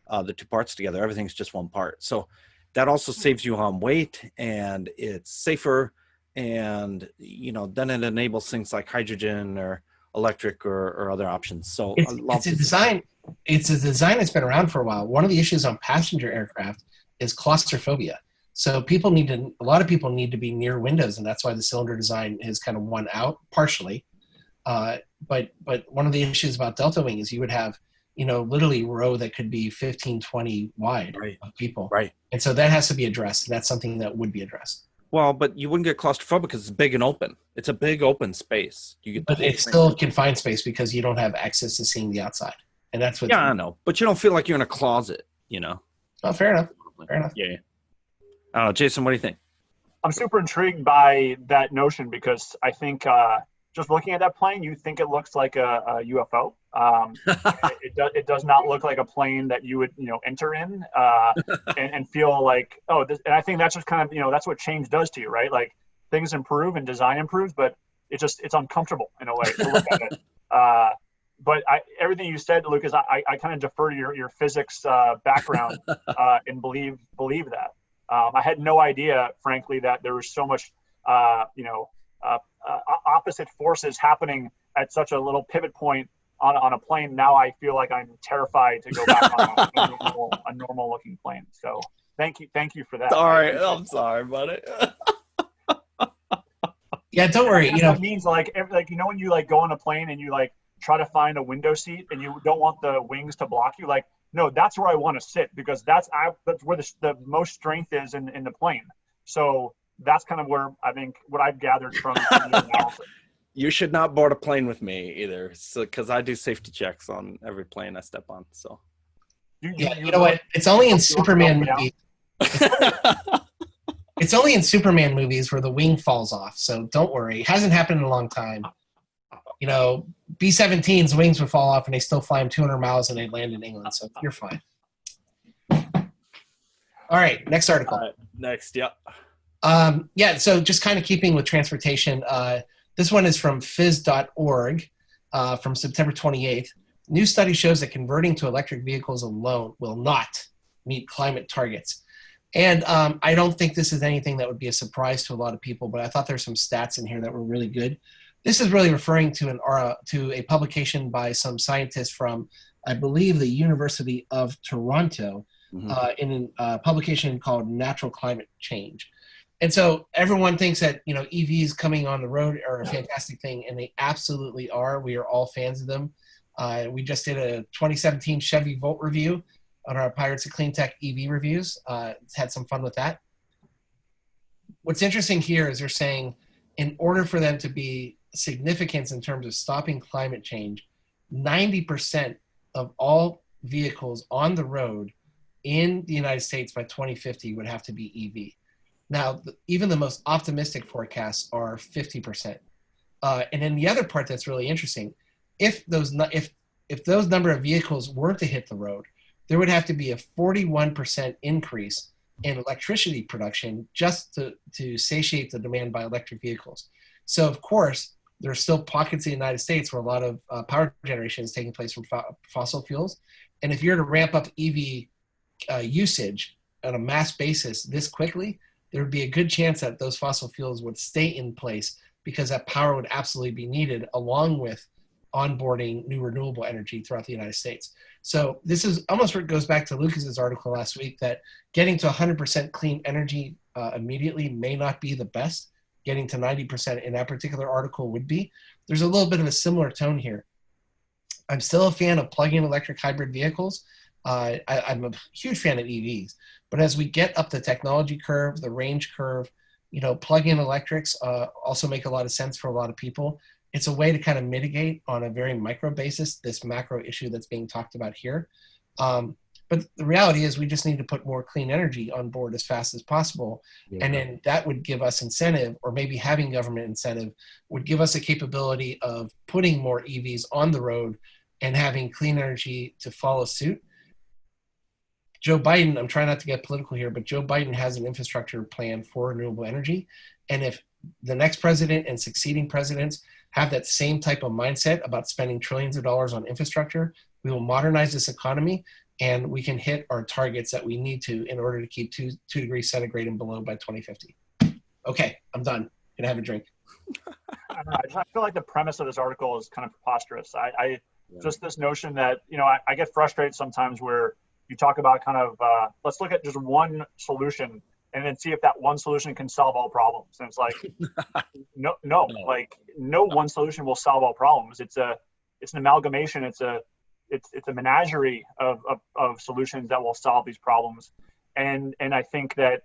the two parts together. Everything's just one part. So that also saves you on weight, and it's safer. And, you know, then it enables things like hydrogen or electric or other options. So it's a design that's been around for a while. One of the issues on passenger aircraft is claustrophobia. So a lot of people need to be near windows, and that's why the cylinder design has kind of won out partially. But one of the issues about delta wing is you would have, you know, literally row that could be 15, 20 wide of people. Right. And so that has to be addressed. And that's something that would be addressed. Well, but you wouldn't get claustrophobic because it's big and open. It's a big open space. But it's still confined space because you don't have access to seeing the outside. And that's what. Yeah, I know. But you don't feel like you're in a closet, you know? Oh, fair enough. Fair enough. Yeah. I don't know. Jason, what do you think? I'm super intrigued by that notion because I think just looking at that plane, you think it looks like a UFO. It does not look like a plane that you would, you know, enter in and feel like, oh, this, and I think that's just kind of, you know, that's what change does to you, right? Like things improve and design improves, but it's uncomfortable in a way to look at it. But everything you said, Lucas, I kind of defer to your physics background and believe that. I had no idea, frankly, that there was so much, opposite forces happening at such a little pivot point on a plane. Now I feel like I'm terrified to go back on a normal looking plane. So thank you for that. Sorry, I'm sorry, buddy. Yeah, don't worry. You know, that means like you know when you like go on a plane and you like try to find a window seat and you don't want the wings to block you. Like, no, that's where I want to sit because that's where the most strength is in the plane. So that's kind of where I think what I've gathered from your analysis. You should not board a plane with me either, because I do safety checks on every plane I step on. So, you know what? It's only in Superman movies. It's only in Superman movies where the wing falls off. So don't worry. It hasn't happened in a long time. You know, B-17's wings would fall off and they still fly them 200 miles and they land in England. So you're fine. All right, next article. All right, next, yeah. So just kind of keeping with transportation, this one is from phys.org from September 28th. New study shows that converting to electric vehicles alone will not meet climate targets. And I don't think this is anything that would be a surprise to a lot of people, but I thought there's some stats in here that were really good. This is really referring to a publication by some scientists from, I believe, the University of Toronto, in a publication called Natural Climate Change. And so everyone thinks that, you know, EVs coming on the road are a fantastic thing, and they absolutely are. We are all fans of them. We just did a 2017 Chevy Volt review on our Pirates of Clean Tech EV reviews. Had some fun with that. What's interesting here is they're saying in order for them to be significant in terms of stopping climate change, 90% of all vehicles on the road in the United States by 2050 would have to be EV. Now, even the most optimistic forecasts are 50%. And then the other part that's really interesting, if those number of vehicles were to hit the road, there would have to be a 41% increase in electricity production just to satiate the demand by electric vehicles. So, of course, there are still pockets in the United States where a lot of power generation is taking place from fossil fuels. And if you're to ramp up EV usage on a mass basis this quickly, there would be a good chance that those fossil fuels would stay in place because that power would absolutely be needed along with onboarding new renewable energy throughout the United States. So this is almost what goes back to Lucas's article last week that getting to 100% clean energy immediately may not be the best. Getting to 90% in that particular article would be. There's a little bit of a similar tone here. I'm still a fan of plug-in electric hybrid vehicles. I'm a huge fan of EVs, but as we get up the technology curve, the range curve, plug-in electrics also make a lot of sense for a lot of people. It's a way to kind of mitigate on a very micro basis this macro issue that's being talked about here. But the reality is we just need to put more clean energy on board as fast as possible. Yeah. And then that would give us incentive, or maybe having government incentive would give us a capability of putting more EVs on the road and having clean energy to follow suit. Joe Biden, I'm trying not to get political here, but Joe Biden has an infrastructure plan for renewable energy. And if the next president and succeeding presidents have that same type of mindset about spending trillions of dollars on infrastructure, we will modernize this economy and we can hit our targets that we need to in order to keep 2 degrees centigrade and below by 2050. Okay, I'm done. Can I have a drink? I feel like the premise of this article is kind of preposterous. Just this notion that, I get frustrated sometimes where you talk about kind of, let's look at just one solution and then see if that one solution can solve all problems. And it's like, no, like no one solution will solve all problems. It's an amalgamation. It's a menagerie of solutions that will solve these problems. And I think that,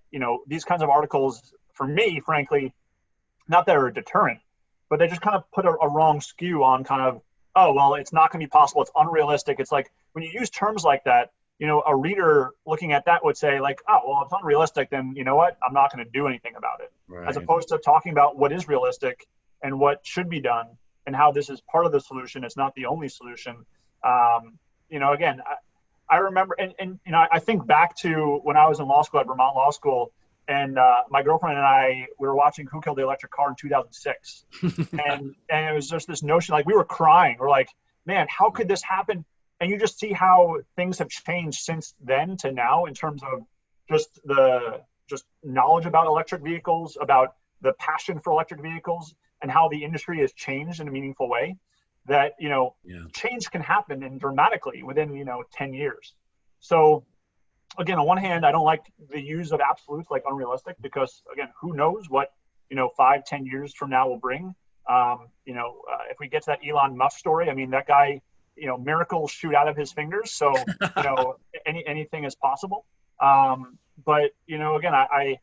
these kinds of articles, for me, frankly, not that they're a deterrent, but they just kind of put a wrong skew on kind of, oh, well, it's not going to be possible. It's unrealistic. It's like when you use terms like that, a reader looking at that would say like, oh, well, it's unrealistic, then you know what? I'm not going to do anything about it. Right. As opposed to talking about what is realistic and what should be done and how this is part of the solution. It's not the only solution. Again, I remember, and I think back to when I was in law school at Vermont Law School, and my girlfriend and I, we were watching Who Killed the Electric Car in 2006. and it was just this notion, like we were crying. We're like, man, how could this happen? And you just see how things have changed since then to now in terms of just knowledge about electric vehicles, about the passion for electric vehicles, and how the industry has changed in a meaningful way. That, change can happen and dramatically within, 10 years. So again, on one hand, I don't like the use of absolutes like unrealistic because again, who knows what, 5-10 years from now will bring. If we get to that Elon Musk story, I mean, that guy, miracles shoot out of his fingers. So, anything is possible. But, again, I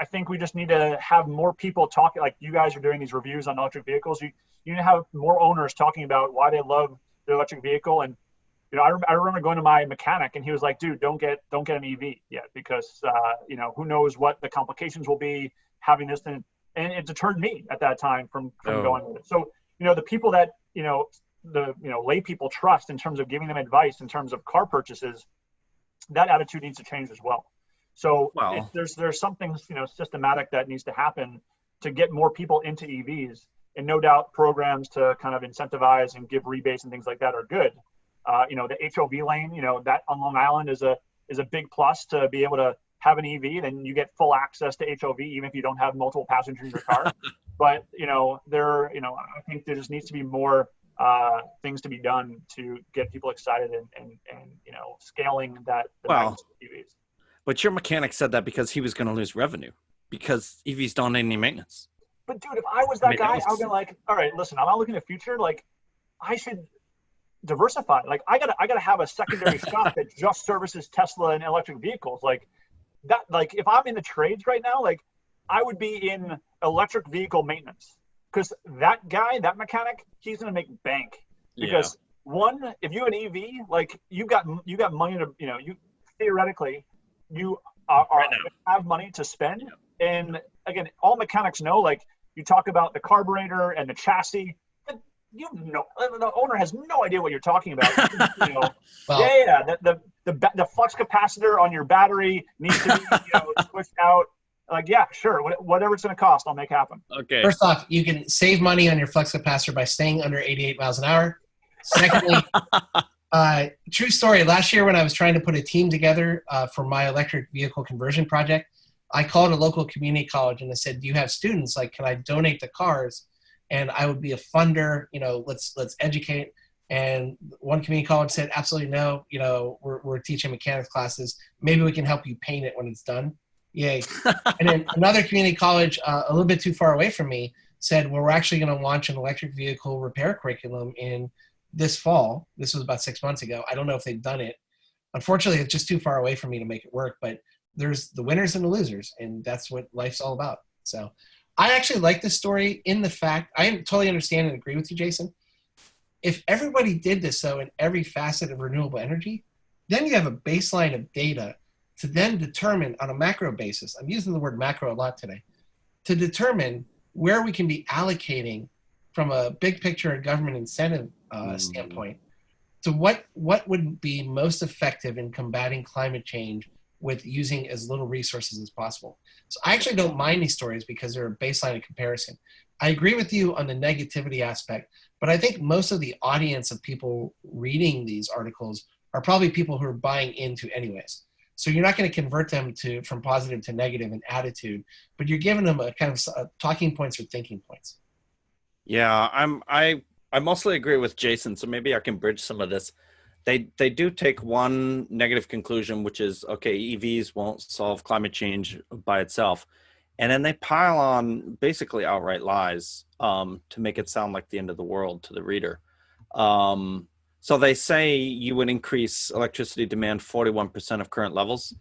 think we just need to have more people talking, like you guys are doing these reviews on electric vehicles. You need to have more owners talking about why they love their electric vehicle. And, I remember going to my mechanic and he was like, dude, don't get an EV yet because, who knows what the complications will be having this. And it deterred me at that time from going with it. So, the people that, lay people trust in terms of giving them advice in terms of car purchases, that attitude needs to change as well. So there's something, systematic that needs to happen to get more people into EVs, and no doubt programs to kind of incentivize and give rebates and things like that are good. The HOV lane, that on Long Island is a big plus to be able to have an EV. Then you get full access to HOV even if you don't have multiple passengers in your car. But I think there just needs to be more things to be done to get people excited and scaling that. EVs. But your mechanic said that because he was going to lose revenue because EVs don't need any maintenance. But dude, if I was that guy, I would be like, all right, listen, I'm not looking at the future. Like, I should diversify. Like, I gotta have a secondary shop that just services Tesla and electric vehicles. Like that. Like, if I'm in the trades right now, like I would be in electric vehicle maintenance because that guy, that mechanic, he's gonna make bank. Because one, if you have an EV, like you got money to, you theoretically. You have money to spend. And again, all mechanics know, like you talk about the carburetor and the chassis, the owner has no idea what you're talking about. The flux capacitor on your battery needs to be switched out. Like, yeah, sure. Whatever it's going to cost, I'll make happen. Okay. First off, you can save money on your flux capacitor by staying under 88 miles an hour. Secondly, true story. Last year when I was trying to put a team together for my electric vehicle conversion project, I called a local community college and I said, do you have students? Like, can I donate the cars? And I would be a funder, let's educate. And one community college said, absolutely no. We're teaching mechanics classes. Maybe we can help you paint it when it's done. Yay. And then another community college a little bit too far away from me said, well, we're actually going to launch an electric vehicle repair curriculum in this fall. This was about 6 months ago. I don't know if they've done it. Unfortunately, it's just too far away for me to make it work, but there's the winners and the losers, and that's what life's all about. So I actually like this story in the fact, I totally understand and agree with you, Jason. If everybody did this, though, in every facet of renewable energy, then you have a baseline of data to then determine on a macro basis, I'm using the word macro a lot today, to determine where we can be allocating from a big picture and government incentive standpoint to what would be most effective in combating climate change with using as little resources as possible. So I actually don't mind these stories because they're a baseline of comparison. I agree with you on the negativity aspect, but I think most of the audience of people reading these articles are probably people who are buying into anyways. So you're not going to convert them from positive to negative in attitude, but you're giving them a kind of talking points or thinking points. Yeah, I mostly agree with Jason, so maybe I can bridge some of this. They do take one negative conclusion, which is, okay, EVs won't solve climate change by itself. And then they pile on basically outright lies to make it sound like the end of the world to the reader. So they say you would increase electricity demand 41% of current levels,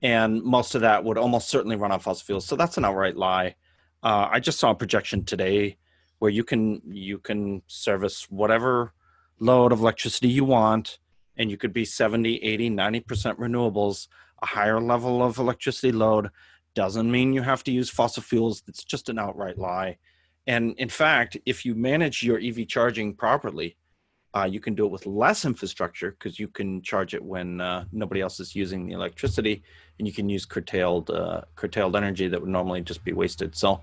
and most of that would almost certainly run on fossil fuels. So that's an outright lie. I just saw a projection today where you can service whatever load of electricity you want, and you could be 70, 80, 90% renewables. A higher level of electricity load doesn't mean you have to use fossil fuels. It's just an outright lie. And in fact, if you manage your EV charging properly, you can do it with less infrastructure because you can charge it when nobody else is using the electricity, and you can use curtailed energy that would normally just be wasted. So,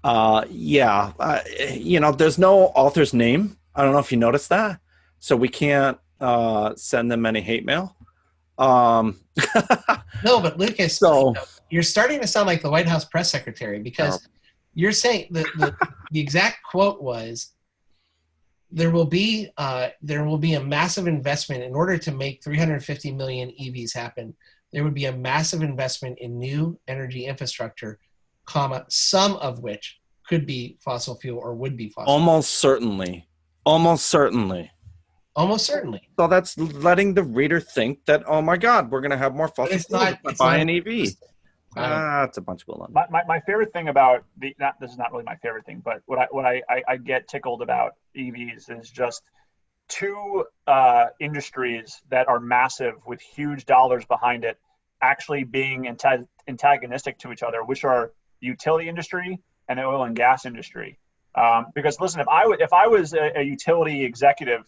there's no author's name. I don't know if you noticed that. So we can't send them any hate mail. No, but Lucas, you're starting to sound like the White House press secretary because you're saying the exact quote was, there will be a massive investment in order to make 350 million EVs happen. There would be a massive investment in new energy infrastructure, some of which could be fossil fuel or would be fossil. Almost certainly. So that's letting the reader think that, oh my God, we're going to have more fossil fuels if I buy an EV. It's a bunch of bull. My favorite thing about this is not really my favorite thing, but what I get tickled about EVs is just two industries that are massive with huge dollars behind it actually being antagonistic to each other, which are the utility industry and the oil and gas industry. Because listen, if I was a utility executive,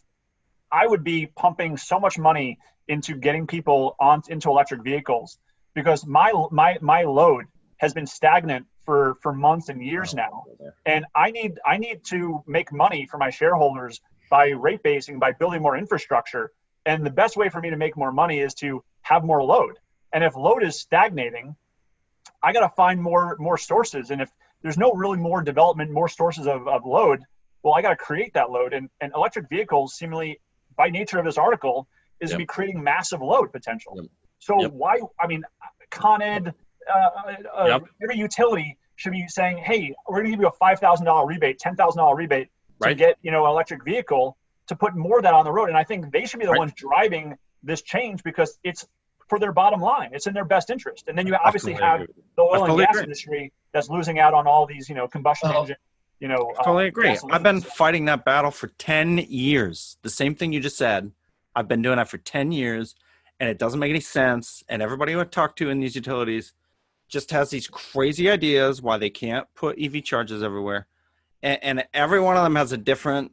I would be pumping so much money into getting people into electric vehicles, because my load has been stagnant for months and years now, and I need to make money for my shareholders by rate basing, by building more infrastructure. And the best way for me to make more money is to have more load. And if load is stagnating, I got to find more sources. And if there's no really more development, more sources of load, well, I got to create that load. And electric vehicles, seemingly by nature of this article, is to be creating massive load potential. So why? I mean, Con Ed, every utility should be saying, "Hey, we're going to give you a $5,000 rebate, $10,000 rebate to get an electric vehicle to put more of that on the road." And I think they should be the ones driving this change because it's for their bottom line. It's in their best interest. And then you obviously have the oil and gas industry that's losing out on all these, combustion engine. Totally agree. I've been fighting that battle for 10 years. The same thing you just said. I've been doing that for 10 years, and it doesn't make any sense. And everybody who I talk to in these utilities just has these crazy ideas why they can't put EV chargers everywhere. And every one of them has a different,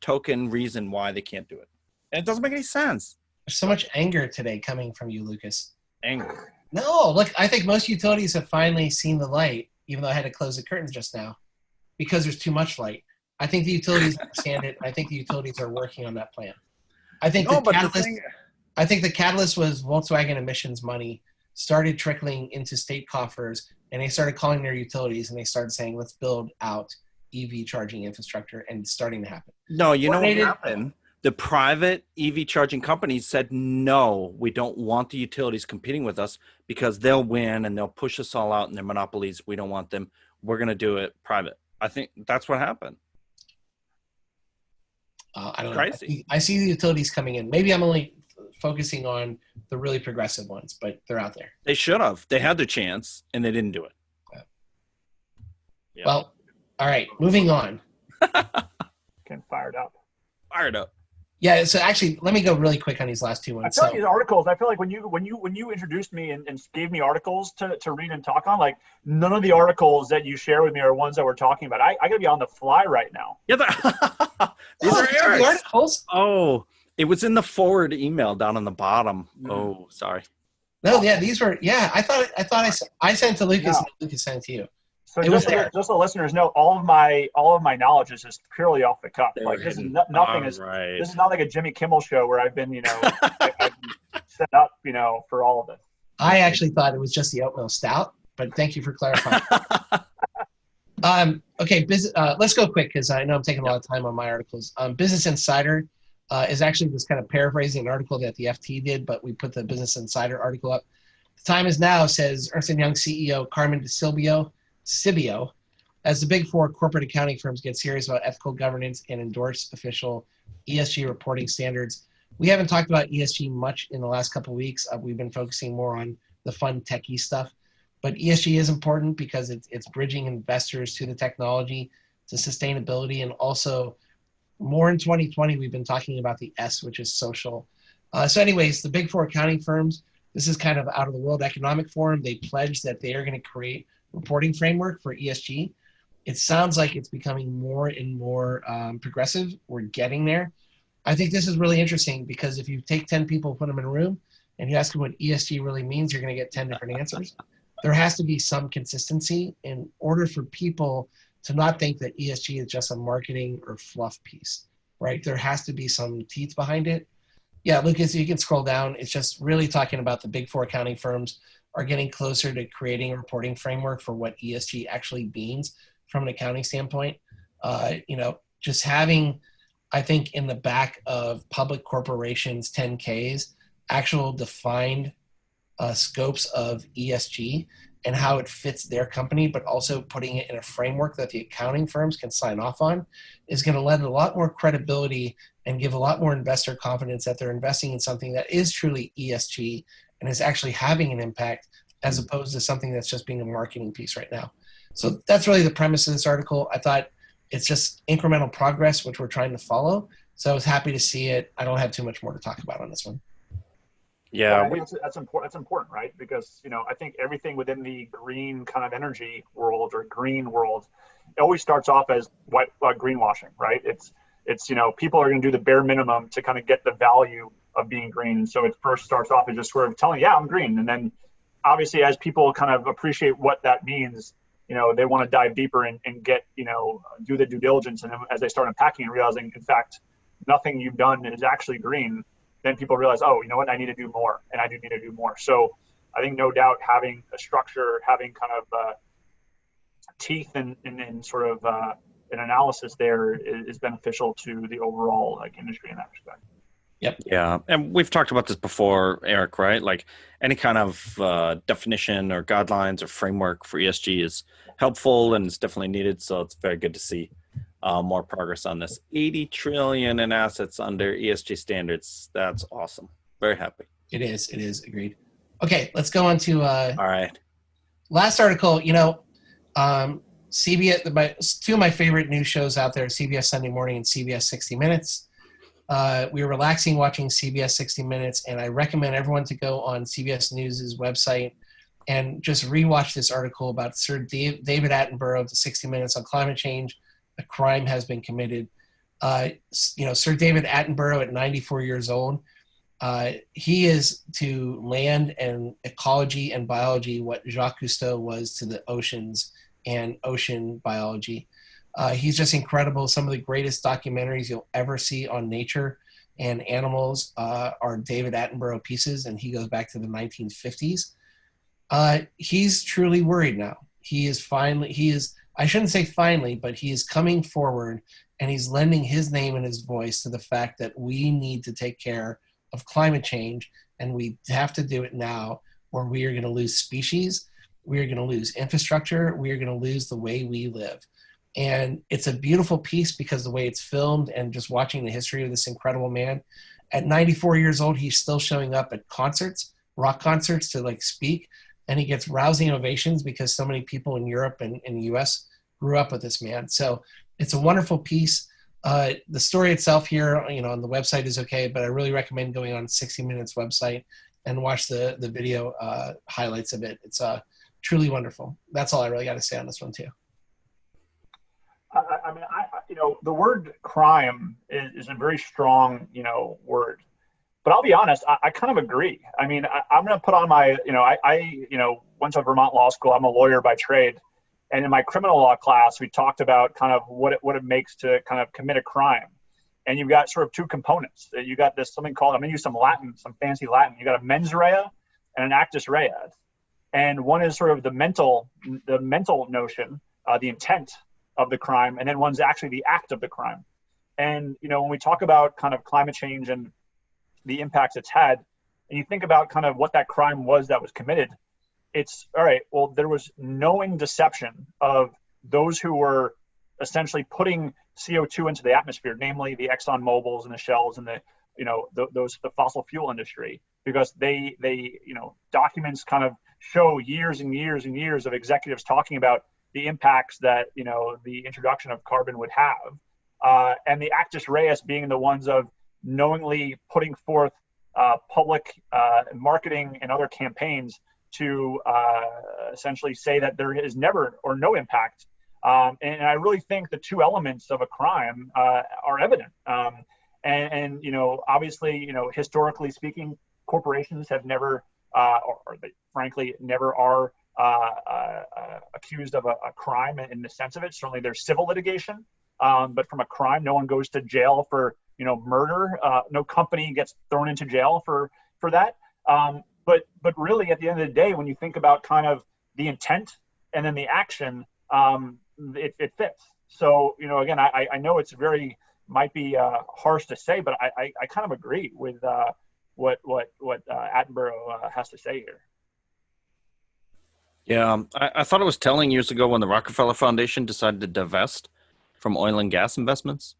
token reason why they can't do it. And it doesn't make any sense. There's so much anger today coming from you, Lucas. Anger? No, look, I think most utilities have finally seen the light, even though I had to close the curtains just now, because there's too much light. I think the utilities understand it. I think the utilities are working on that plan. I think the catalyst was Volkswagen emissions money started trickling into state coffers, and they started calling their utilities and they started saying, let's build out EV charging infrastructure, and it's starting to happen. No, you know what happened? The private EV charging companies said, no, we don't want the utilities competing with us because they'll win and they'll push us all out in their monopolies. We don't want them. We're going to do it private. I think that's what happened. I don't Crazy. know. I see the utilities coming in. Maybe I'm only focusing on the really progressive ones, but they're out there. They should have. They had their chance and they didn't do it. Yeah. Well, all right, moving on. Getting fired up. Fired up. Yeah, so actually, let me go really quick on these last two ones. I feel like these articles, I feel like when you introduced me and gave me articles to read and talk on, like none of the articles that you share with me are ones that we're talking about. I gotta be on the fly right now. Yeah, these are Eric's. The articles? Oh, it was in the forward email down on the bottom. Mm-hmm. Oh, sorry. No, yeah, these were. Yeah, I sent to Lucas, and Lucas sent to you. So just so listeners know, all of my knowledge is just purely off the cuff. Like this is nothing is right. This is not like a Jimmy Kimmel show where I've been I've set up for all of this. I actually thought it was just the oatmeal stout, but thank you for clarifying. Okay, let's go quick because I know I'm taking a lot of time on my articles. Business Insider is actually just kind of paraphrasing an article that the FT did, but we put the Business Insider article up. The time is now, says Ernst & Young CEO Carmen Sibio, as the big four corporate accounting firms get serious about ethical governance and endorse official ESG reporting standards. We haven't talked about ESG much in the last couple of weeks. We've been focusing more on the fun techie stuff, but ESG is important because it's bridging investors to the technology, to sustainability, and also more in 2020, we've been talking about the S, which is social. So anyways, the big four accounting firms, this is kind of out of the World Economic Forum. They pledged that they are going to create reporting framework for ESG. It sounds like it's becoming more and more progressive. We're getting there. I think this is really interesting because if you take 10 people, put them in a room, and you ask them what ESG really means, you're going to get 10 different answers. There has to be some consistency in order for people to not think that ESG is just a marketing or fluff piece, right? There has to be some teeth behind it. Yeah, Lucas, you can scroll down. It's just really talking about the big four accounting firms are getting closer to creating a reporting framework for what ESG actually means from an accounting standpoint. Just having, I think, in the back of public corporations' 10Ks, actual defined scopes of ESG and how it fits their company, but also putting it in a framework that the accounting firms can sign off on is going to lend a lot more credibility and give a lot more investor confidence that they're investing in something that is truly ESG and is actually having an impact as opposed to something that's just being a marketing piece right now. So that's really the premise of this article. I thought it's just incremental progress, which we're trying to follow. So I was happy to see it. I don't have too much more to talk about on this one. Yeah, that's important. That's important, right? Because I think everything within the green kind of energy world or green world, it always starts off as greenwashing, right? It's people are going to do the bare minimum to kind of get the value of being green. And so it first starts off as just sort of telling, yeah, I'm green, and then obviously as people kind of appreciate what that means, they want to dive deeper and get do the due diligence, and then as they start unpacking and realizing, in fact, nothing you've done is actually green. Then people realize, oh, you know what, I need to do more, and I do need to do more. So I think no doubt having a structure, having kind of teeth and sort of an analysis there is beneficial to the overall industry in that respect. Yep. Yeah, and we've talked about this before, Eric, right? Like any kind of definition or guidelines or framework for ESG is helpful and it's definitely needed. So it's very good to see more progress on this. 80 trillion in assets under ESG standards. That's awesome. Very happy. It is. Agreed. Okay, let's go on to all right. Last article. CBS, two of my favorite news shows out there, CBS Sunday Morning and CBS 60 Minutes. We were relaxing watching CBS 60 Minutes, and I recommend everyone to go on CBS News' website and just rewatch this article about Sir David Attenborough to 60 Minutes on climate change. A crime has been committed. Sir David Attenborough at 94 years old, he is to land and ecology and biology what Jacques Cousteau was to the oceans and ocean biology. He's just incredible. Some of the greatest documentaries you'll ever see on nature and animals are David Attenborough pieces, and he goes back to the 1950s. He's truly worried now. I shouldn't say finally, but he is coming forward and he's lending his name and his voice to the fact that we need to take care of climate change, and we have to do it now, or we are going to lose species, we are going to lose infrastructure, we are going to lose the way we live. And it's a beautiful piece because the way it's filmed and just watching the history of this incredible man. At 94 years old, he's still showing up at concerts, rock concerts, to like speak, and he gets rousing ovations because so many people in Europe and in the US grew up with this man. So it's a wonderful piece. The story itself here, on the website is okay, but I really recommend going on 60 Minutes website and watch the video highlights of it. It's truly wonderful. That's all I really got to say on this one too. The word crime is a very strong, word. But I'll be honest, I kind of agree. I mean, I'm going to put on my, I went to Vermont Law School. I'm a lawyer by trade. And in my criminal law class, we talked about kind of what it makes to kind of commit a crime. And you've got sort of two components. You got something called, I'm going to use some fancy Latin. You got a mens rea and an actus reus. And one is sort of the mental notion, the intent of the crime, and then one's actually the act of the crime. And, when we talk about kind of climate change and the impacts it's had, and you think about kind of what that crime was that was committed, it's all right. Well, there was knowing deception of those who were essentially putting CO2 into the atmosphere, namely the Exxon Mobils and the Shells and the fossil fuel industry, because they documents kind of show years and years and years of executives talking about the impacts that the introduction of carbon would have, and the actus reus being the ones of knowingly putting forth public marketing and other campaigns to essentially say that there is never or no impact. And I really think the two elements of a crime are evident. And obviously, historically speaking, corporations have never, or they frankly never are accused of a crime in the sense of it. Certainly there's civil litigation, but from a crime, no one goes to jail for, murder. No company gets thrown into jail for that. But really, at the end of the day, when you think about kind of the intent and then the action, it fits. So, again, I know it's might be harsh to say, but I kind of agree with what Attenborough has to say here. Yeah, I thought it was telling years ago when the Rockefeller Foundation decided to divest from oil and gas investments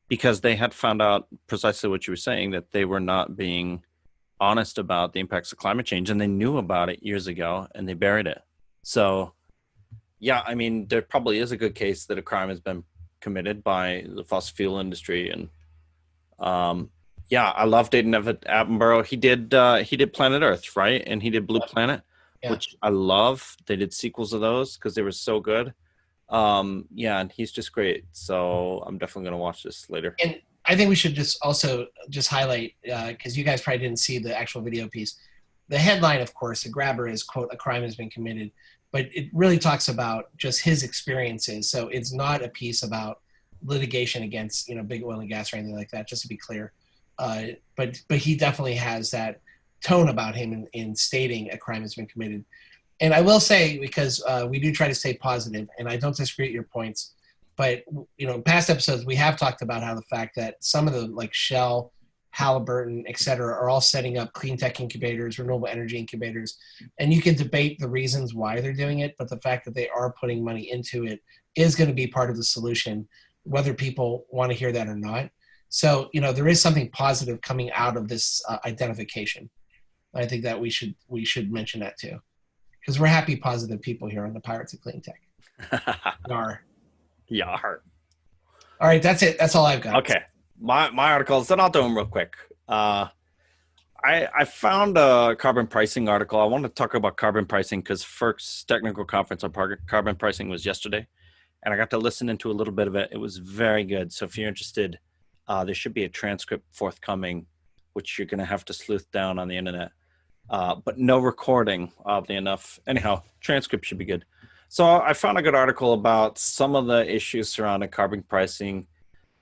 because they had found out precisely what you were saying, that they were not being honest about the impacts of climate change, and they knew about it years ago and they buried it. So yeah, I mean, there probably is a good case that a crime has been committed by the fossil fuel industry. And yeah, I love David Attenborough. He did Planet Earth, right? And he did Blue Planet, which I love. They did sequels of those because they were so good. Yeah, and he's just great. So I'm definitely going to watch this later. And I think we should just highlight, because you guys probably didn't see the actual video piece. The headline, of course, the grabber is, quote, "A crime has been committed," but it really talks about just his experiences. So it's not a piece about litigation against, big oil and gas or anything like that, just to be clear. But he definitely has that tone about him in stating a crime has been committed. And I will say, because we do try to stay positive, and I don't disagree with your points, but in past episodes we have talked about how the fact that some of the like Shell, Halliburton, et cetera, are all setting up clean tech incubators, renewable energy incubators, and you can debate the reasons why they're doing it, but the fact that they are putting money into it is going to be part of the solution, whether people want to hear that or not. So there is something positive coming out of this identification. I think that we should mention that too, because we're happy, positive people here on the Pirates of Clean Tech. Yar. Yar. All right, that's it. That's all I've got. Okay, my articles, then I'll do them real quick. I found a carbon pricing article. I want to talk about carbon pricing because FERC's technical conference on carbon pricing was yesterday, and I got to listen into a little bit of it. It was very good. So if you're interested, there should be a transcript forthcoming, which you're going to have to sleuth down on the internet. But no recording, oddly enough. Anyhow, transcript should be good. So I found a good article about some of the issues surrounding carbon pricing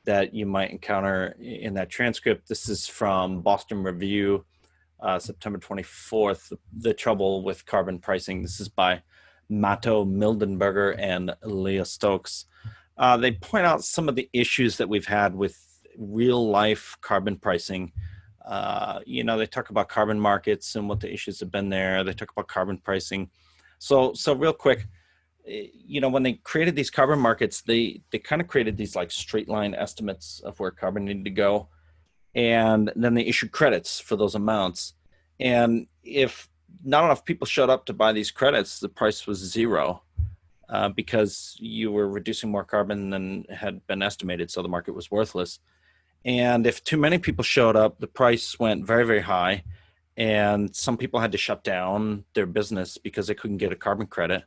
that you might encounter in that transcript. This is from Boston Review, September 24th, The Trouble with Carbon Pricing. This is by Matto Mildenberger and Leah Stokes. They point out some of the issues that we've had with real life carbon pricing. They talk about carbon markets and what the issues have been there. They talk about carbon pricing. So real quick, when they created these carbon markets, they kind of created these like straight line estimates of where carbon needed to go. And then they issued credits for those amounts. And if not enough people showed up to buy these credits, the price was zero. Because you were reducing more carbon than had been estimated, so the market was worthless. And if too many people showed up, the price went very, very high, and some people had to shut down their business because they couldn't get a carbon credit.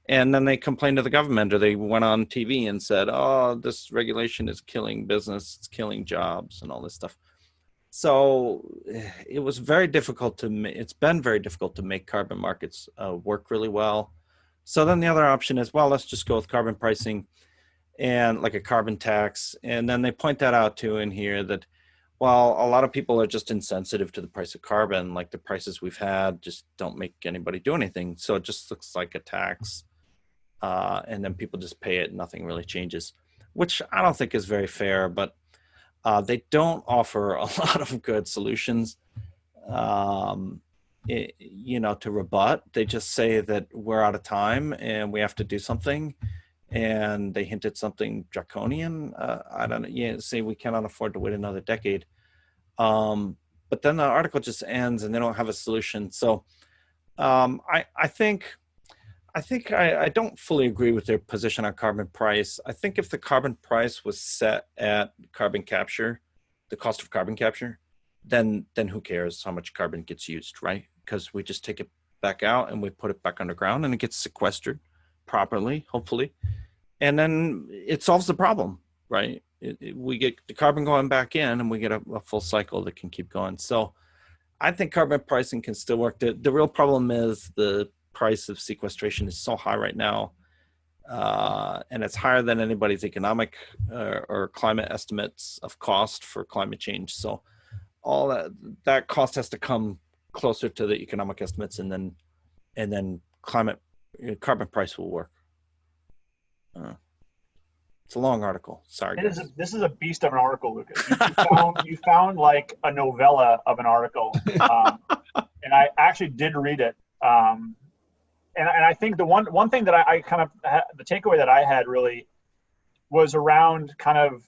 And then they complained to the government, or they went on TV and said, "Oh, this regulation is killing business, it's killing jobs, and all this stuff." So it was very difficult it's been very difficult to make carbon markets work really well. So then the other option is, well, let's just go with carbon pricing and like a carbon tax. And then they point that out too in here that, well, a lot of people are just insensitive to the price of carbon. Like the prices we've had just don't make anybody do anything. So it just looks like a tax. And then people just pay it. Nothing really changes, which I don't think is very fair, but they don't offer a lot of good solutions. To rebut. They just say that we're out of time and we have to do something, and they hint at something draconian. I don't know. Yeah, say we cannot afford to wait another decade. But then the article just ends and they don't have a solution. So I think I don't fully agree with their position on carbon price. I think if the carbon price was set at carbon capture, the cost of carbon capture, then who cares how much carbon gets used, right? Because we just take it back out and we put it back underground and it gets sequestered properly, hopefully. And then it solves the problem, right? We get the carbon going back in and we get a full cycle that can keep going. So I think carbon pricing can still work. The real problem is the price of sequestration is so high right now. And it's higher than anybody's economic or climate estimates of cost for climate change. So all that cost has to come closer to the economic estimates, and then carbon price will work. It's a long article. Sorry. This is a beast of an article, Lucas. You found like a novella of an article, and I actually did read it. And I think the one thing that I kind of the takeaway that I had really was around kind of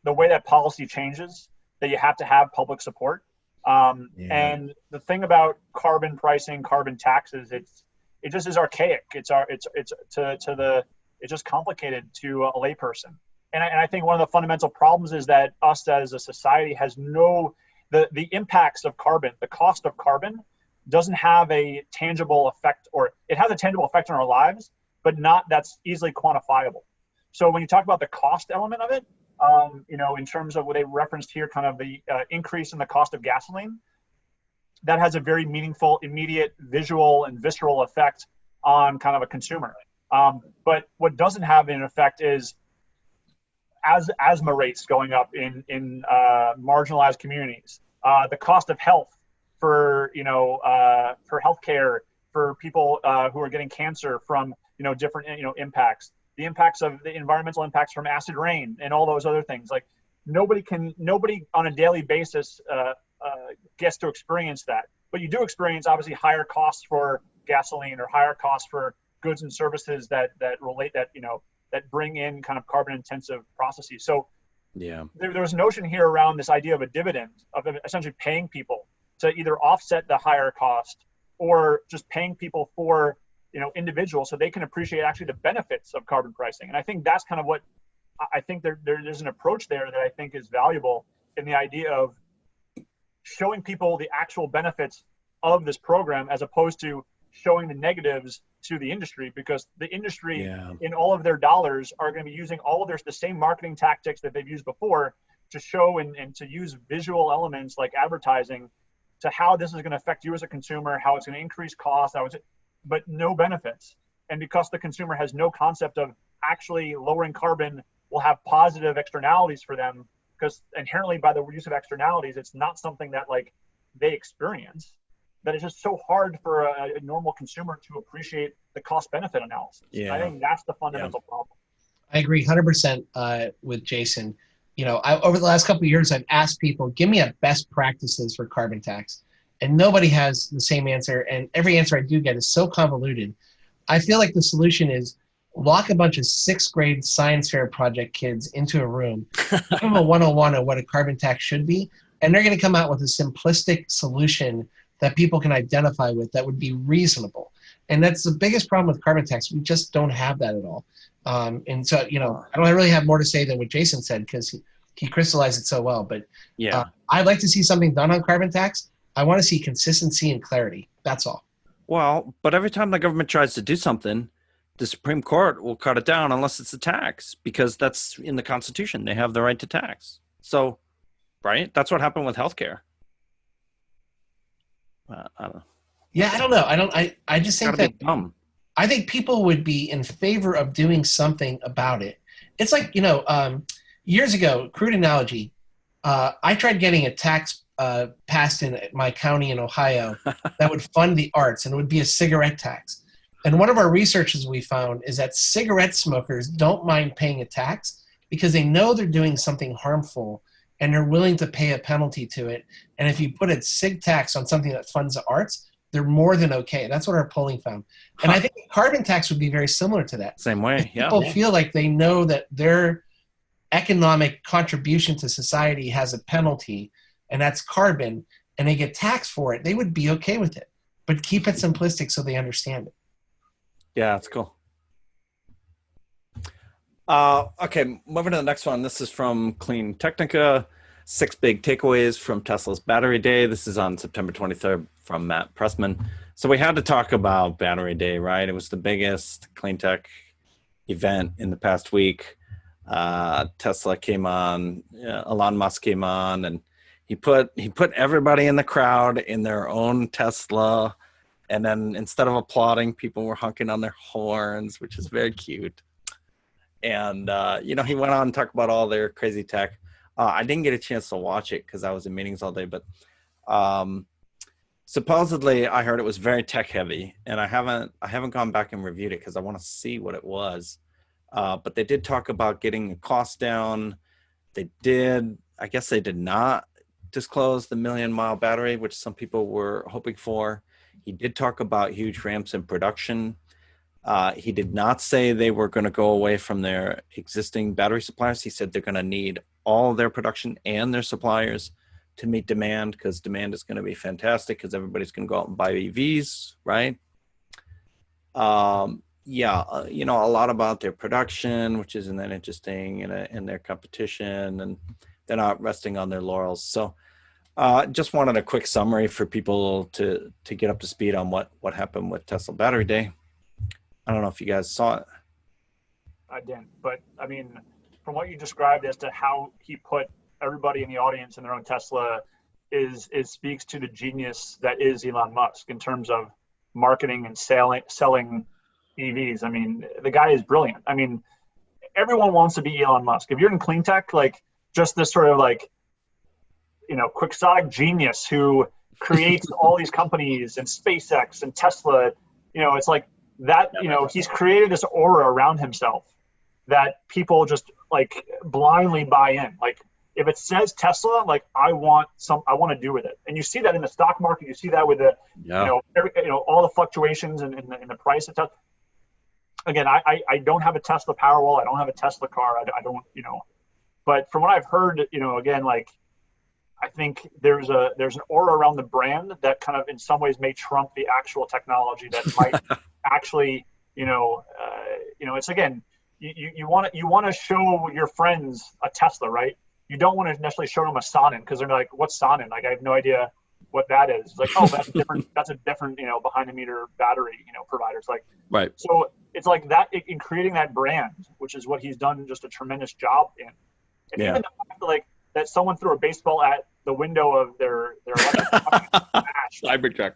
the way that policy changes, that you have to have public support. And the thing about carbon pricing, carbon taxes, it just is archaic. It's just complicated to a layperson. And I think one of the fundamental problems is that us as a society has the impacts of carbon, the cost of carbon doesn't have a tangible effect, or it has a tangible effect on our lives, but not that's easily quantifiable. So when you talk about the cost element of it, in terms of what they referenced here, kind of the increase in the cost of gasoline, that has a very meaningful, immediate visual and visceral effect on kind of a consumer. But what doesn't have an effect is asthma rates going up in marginalized communities, the cost of health for healthcare for people who are getting cancer from different impacts. The impacts of the environmental impacts from acid rain and all those other things. Like nobody on a daily basis gets to experience that, but you do experience obviously higher costs for gasoline or higher costs for goods and services that bring in kind of carbon intensive processes. So yeah, there was a notion here around this idea of a dividend, of essentially paying people to either offset the higher cost or just paying people for individuals so they can appreciate actually the benefits of carbon pricing. And I think that's kind of what I think there's an approach there that I think is valuable in the idea of showing people the actual benefits of this program as opposed to showing the negatives to the industry, because the industry in all of their dollars are going to be using all of the same marketing tactics that they've used before to show and to use visual elements like advertising to how this is going to affect you as a consumer, how it's going to increase costs, but no benefits. And because the consumer has no concept of actually lowering carbon will have positive externalities for them, because inherently by the use of externalities, it's not something that like they experience, that it's just so hard for a normal consumer to appreciate the cost benefit analysis. I think that's the fundamental problem. I agree 100% with Jason. Over the last couple of years, I've asked people, give me a best practices for carbon tax. And nobody has the same answer. And every answer I do get is so convoluted. I feel like the solution is lock a bunch of sixth grade science fair project kids into a room, give them a 101 on what a carbon tax should be, and they're going to come out with a simplistic solution that people can identify with that would be reasonable. And that's the biggest problem with carbon tax. We just don't have that at all. And so, I don't really have more to say than what Jason said because he crystallized it so well. But Yeah. I'd like to see something done on carbon tax. I want to see consistency and clarity. That's all. Well, but every time the government tries to do something, the Supreme Court will cut it down unless it's a tax because that's in the Constitution. They have the right to tax. So, right? That's what happened with healthcare. I don't know. Yeah, I don't know. I just think Gotta that be dumb. I think people would be in favor of doing something about it. It's like, years ago, crude analogy, I tried getting a tax passed in my county in Ohio that would fund the arts, and it would be a cigarette tax. And one of our researches we found is that cigarette smokers don't mind paying a tax because they know they're doing something harmful and they're willing to pay a penalty to it. And if you put a cig tax on something that funds the arts, they're more than okay. That's what our polling found. And I think carbon tax would be very similar to that. Same way, yeah. People feel like they know that their economic contribution to society has a penalty, and that's carbon, and they get taxed for it, they would be okay with it. But keep it simplistic so they understand it. Yeah, that's cool. Okay, moving to the next one. This is from Clean Technica. 6 big takeaways from Tesla's Battery Day. This is on September 23rd from Matt Pressman. So we had to talk about Battery Day, right? It was the biggest clean tech event in the past week. Tesla came on, Elon Musk came on, and he put everybody in the crowd in their own Tesla. And then instead of applauding, people were honking on their horns, which is very cute. And, he went on to talk about all their crazy tech. I didn't get a chance to watch it because I was in meetings all day, but supposedly I heard it was very tech heavy, and I haven't gone back and reviewed it because I want to see what it was. But they did talk about getting the cost down. I guess they did not disclose the 1,000,000-mile battery, which some people were hoping for. He did talk about huge ramps in production. He did not say they were going to go away from their existing battery suppliers. He said they're going to need all their production and their suppliers to meet demand, because demand is going to be fantastic because everybody's going to go out and buy EVs, right? A lot about their production, which isn't that interesting, and their competition, and they're not resting on their laurels. So just wanted a quick summary for people to get up to speed on what happened with Tesla Battery Day. I don't know if you guys saw it. I didn't, but I mean, from what you described as to how he put everybody in the audience in their own Tesla it speaks to the genius that is Elon Musk in terms of marketing and selling EVs. I mean, the guy is brilliant. I mean, everyone wants to be Elon Musk. If you're in clean tech, like just this sort of like, quixotic genius who creates all these companies and SpaceX and Tesla, it's like that, he's created this aura around himself that people just like blindly buy in. Like if it says Tesla, like I want to do with it. And you see that in the stock market. You see that with the, all the fluctuations in the price of Tesla. Again, I don't have a Tesla Powerwall. I don't have a Tesla car. I don't, but from what I've heard, again, like I think there's an aura around the brand that kind of in some ways may trump the actual technology that might actually, it's again, you want to show your friends a Tesla, right? You don't want to necessarily show them a Sonnen because they're like, what's Sonnen? Like, I have no idea what that is. It's like, oh, that's a different, behind the meter battery, provider. It's like, right. So it's like that in creating that brand, which is what he's done just a tremendous job in. And even the fact like that someone threw a baseball at the window of their Cybertruck.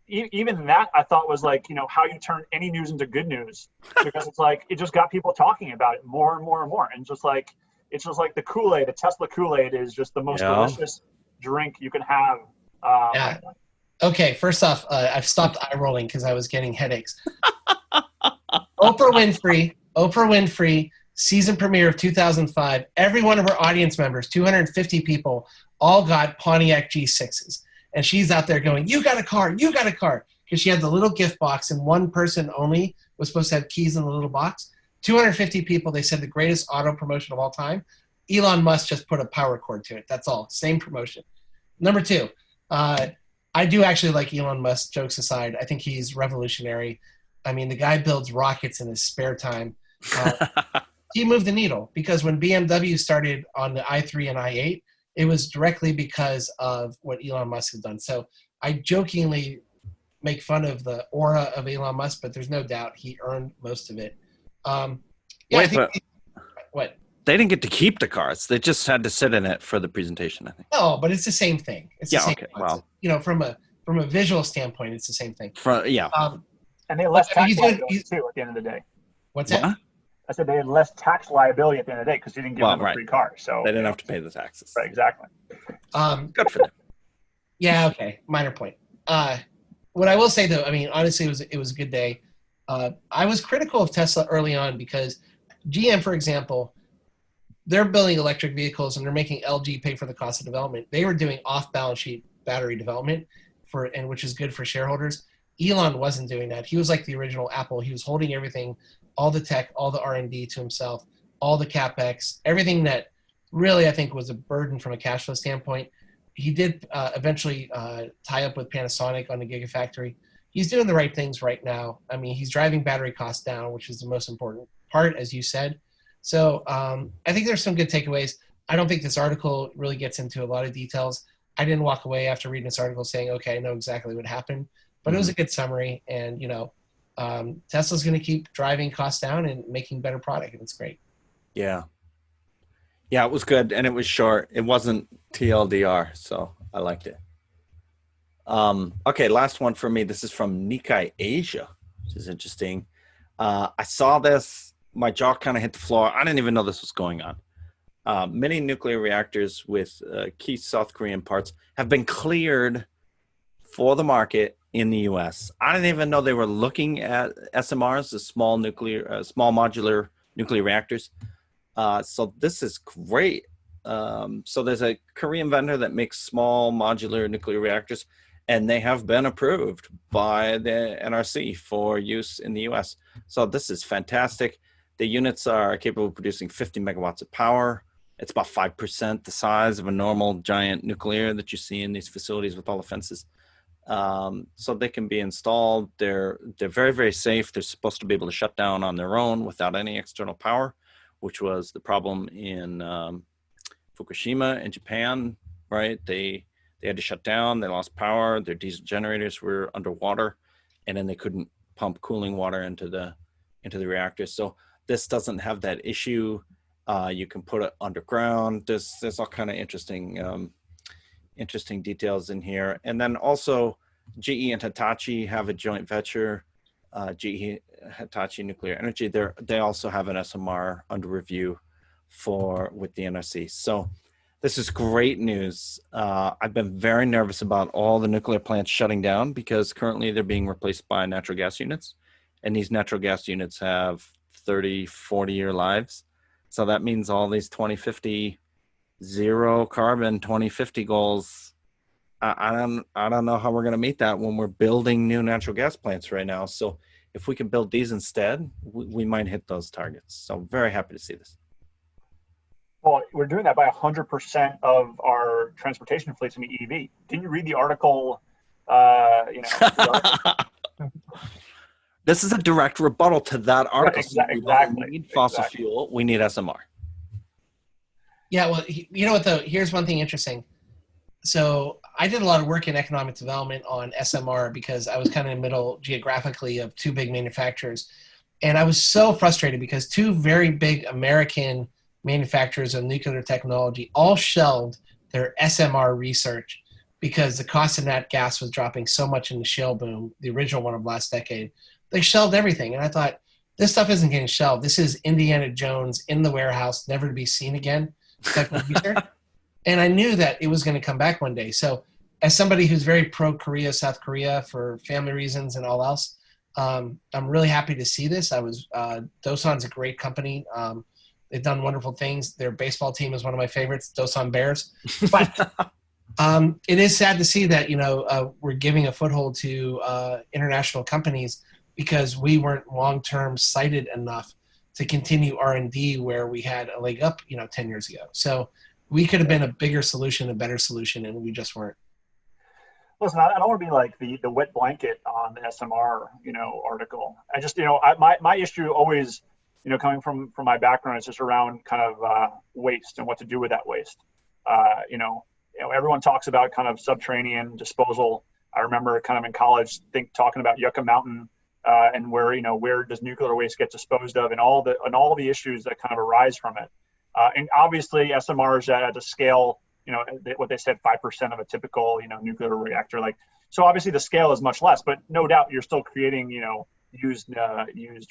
Even that I thought was like, how you turn any news into good news, because it's like, it just got people talking about it more and more and more. And it's just like the Kool-Aid, the Tesla Kool-Aid is just the most delicious drink you can have. Okay. First off, I've stopped eye rolling because I was getting headaches. Oprah Winfrey Oprah Winfrey, season premiere of 2005. Every one of her audience members, 250 people, all got Pontiac G6s. And she's out there going, you got a car, you got a car. Because she had the little gift box, and one person only was supposed to have keys in the little box. 250 people, they said the greatest auto promotion of all time. Elon Musk just put a power cord to it. That's all. Same promotion. Number two, I do actually like Elon Musk, jokes aside. I think he's revolutionary. I mean, the guy builds rockets in his spare time. He moved the needle, because when BMW started on the i3 and i8, it was directly because of what Elon Musk has done. So I jokingly make fun of the aura of Elon Musk, but there's no doubt he earned most of it. What? They didn't get to keep the cars. They just had to sit in it for the presentation, I think. No, but it's the same thing. It's the same okay. Well, you know, from a visual standpoint, it's the same thing. And they had less tax liability too at the end of the day. What's that? I said they had less tax liability at the end of the day because you didn't give them a free car. So they didn't have to pay the taxes. Right, exactly. Good for them. Yeah, okay. Minor point. What I will say though, I mean, honestly, it was a good day. I was critical of Tesla early on because GM, for example, they're building electric vehicles and they're making LG pay for the cost of development. They were doing off-balance sheet battery development which is good for shareholders. Elon wasn't doing that. He was like the original Apple. He was holding everything, all the tech, all the R&D to himself, all the CapEx, everything that really I think was a burden from a cash flow standpoint. He did eventually tie up with Panasonic on the Gigafactory. He's doing the right things right now. I mean, he's driving battery costs down, which is the most important part, as you said. So I think there's some good takeaways. I don't think this article really gets into a lot of details. I didn't walk away after reading this article saying, okay, I know exactly what happened. But it was a good summary. And, you know, Tesla's going to keep driving costs down and making better product. And it's great. Yeah. Yeah, it was good. And it was short. It wasn't TLDR. So I liked it. Okay, last one for me. This is from Nikkei Asia, which is interesting. I saw this. My jaw kind of hit the floor. I didn't even know this was going on. Many nuclear reactors with key South Korean parts have been cleared for the market in the U.S. I didn't even know they were looking at SMRs, the small modular nuclear reactors. So this is great. So there's a Korean vendor that makes small modular nuclear reactors, and they have been approved by the NRC for use in the U.S. So this is fantastic. The units are capable of producing 50 megawatts of power. It's about 5% the size of a normal giant nuclear that you see in these facilities with all the fences. So they can be installed. They're very, very safe. They're supposed to be able to shut down on their own without any external power, which was the problem in Fukushima in Japan, right? They had to shut down. They lost power. Their diesel generators were underwater, and then they couldn't pump cooling water into the reactors. So this doesn't have that issue. You can put it underground. There's all kind of interesting details in here. And then also GE and Hitachi have a joint venture, GE Hitachi Nuclear Energy. They also have an SMR under review with the NRC. So this is great news. I've been very nervous about all the nuclear plants shutting down because currently they're being replaced by natural gas units. And these natural gas units have 30, 40-year lives. So that means all these 2050 zero carbon 2050 goals, I don't know how we're going to meet that when we're building new natural gas plants right now. So if we can build these instead, we might hit those targets. So very happy to see this. Well, we're doing that by 100% of our transportation fleets in the EV. Didn't you read the article? This is a direct rebuttal to that article. Exactly. We need fossil fuel. We need SMR. Yeah, well, you know what, though? Here's one thing interesting. So I did a lot of work in economic development on SMR because I was kind of in the middle geographically of two big manufacturers. And I was so frustrated because two very big American manufacturers of nuclear technology all shelved their SMR research because the cost of nat gas was dropping so much in the shale boom, the original one of last decade. They shelved everything. And I thought, this stuff isn't getting shelved. This is Indiana Jones in the warehouse, never to be seen again. And I knew that it was going to come back one day. So as somebody who's very pro-Korea, South Korea for family reasons and all else, I'm really happy to see this. Doosan's a great company. They've done wonderful things. Their baseball team is one of my favorites, Doosan Bears. But it is sad to see that, we're giving a foothold to international companies because we weren't long-term sighted enough to continue R&D where we had a leg up, 10 years ago. So we could have been a bigger solution, a better solution, and we just weren't. Listen, I don't want to be like the wet blanket on the SMR, article. I just, my issue always, coming from my background is just around kind of waste and what to do with that waste. Everyone talks about kind of subterranean disposal. I remember kind of in college talking about Yucca Mountain and where does nuclear waste get disposed of and all the issues that kind of arise from it. And obviously SMRs at a scale, what they said, 5% of a typical, nuclear reactor. So obviously the scale is much less, but no doubt you're still creating, used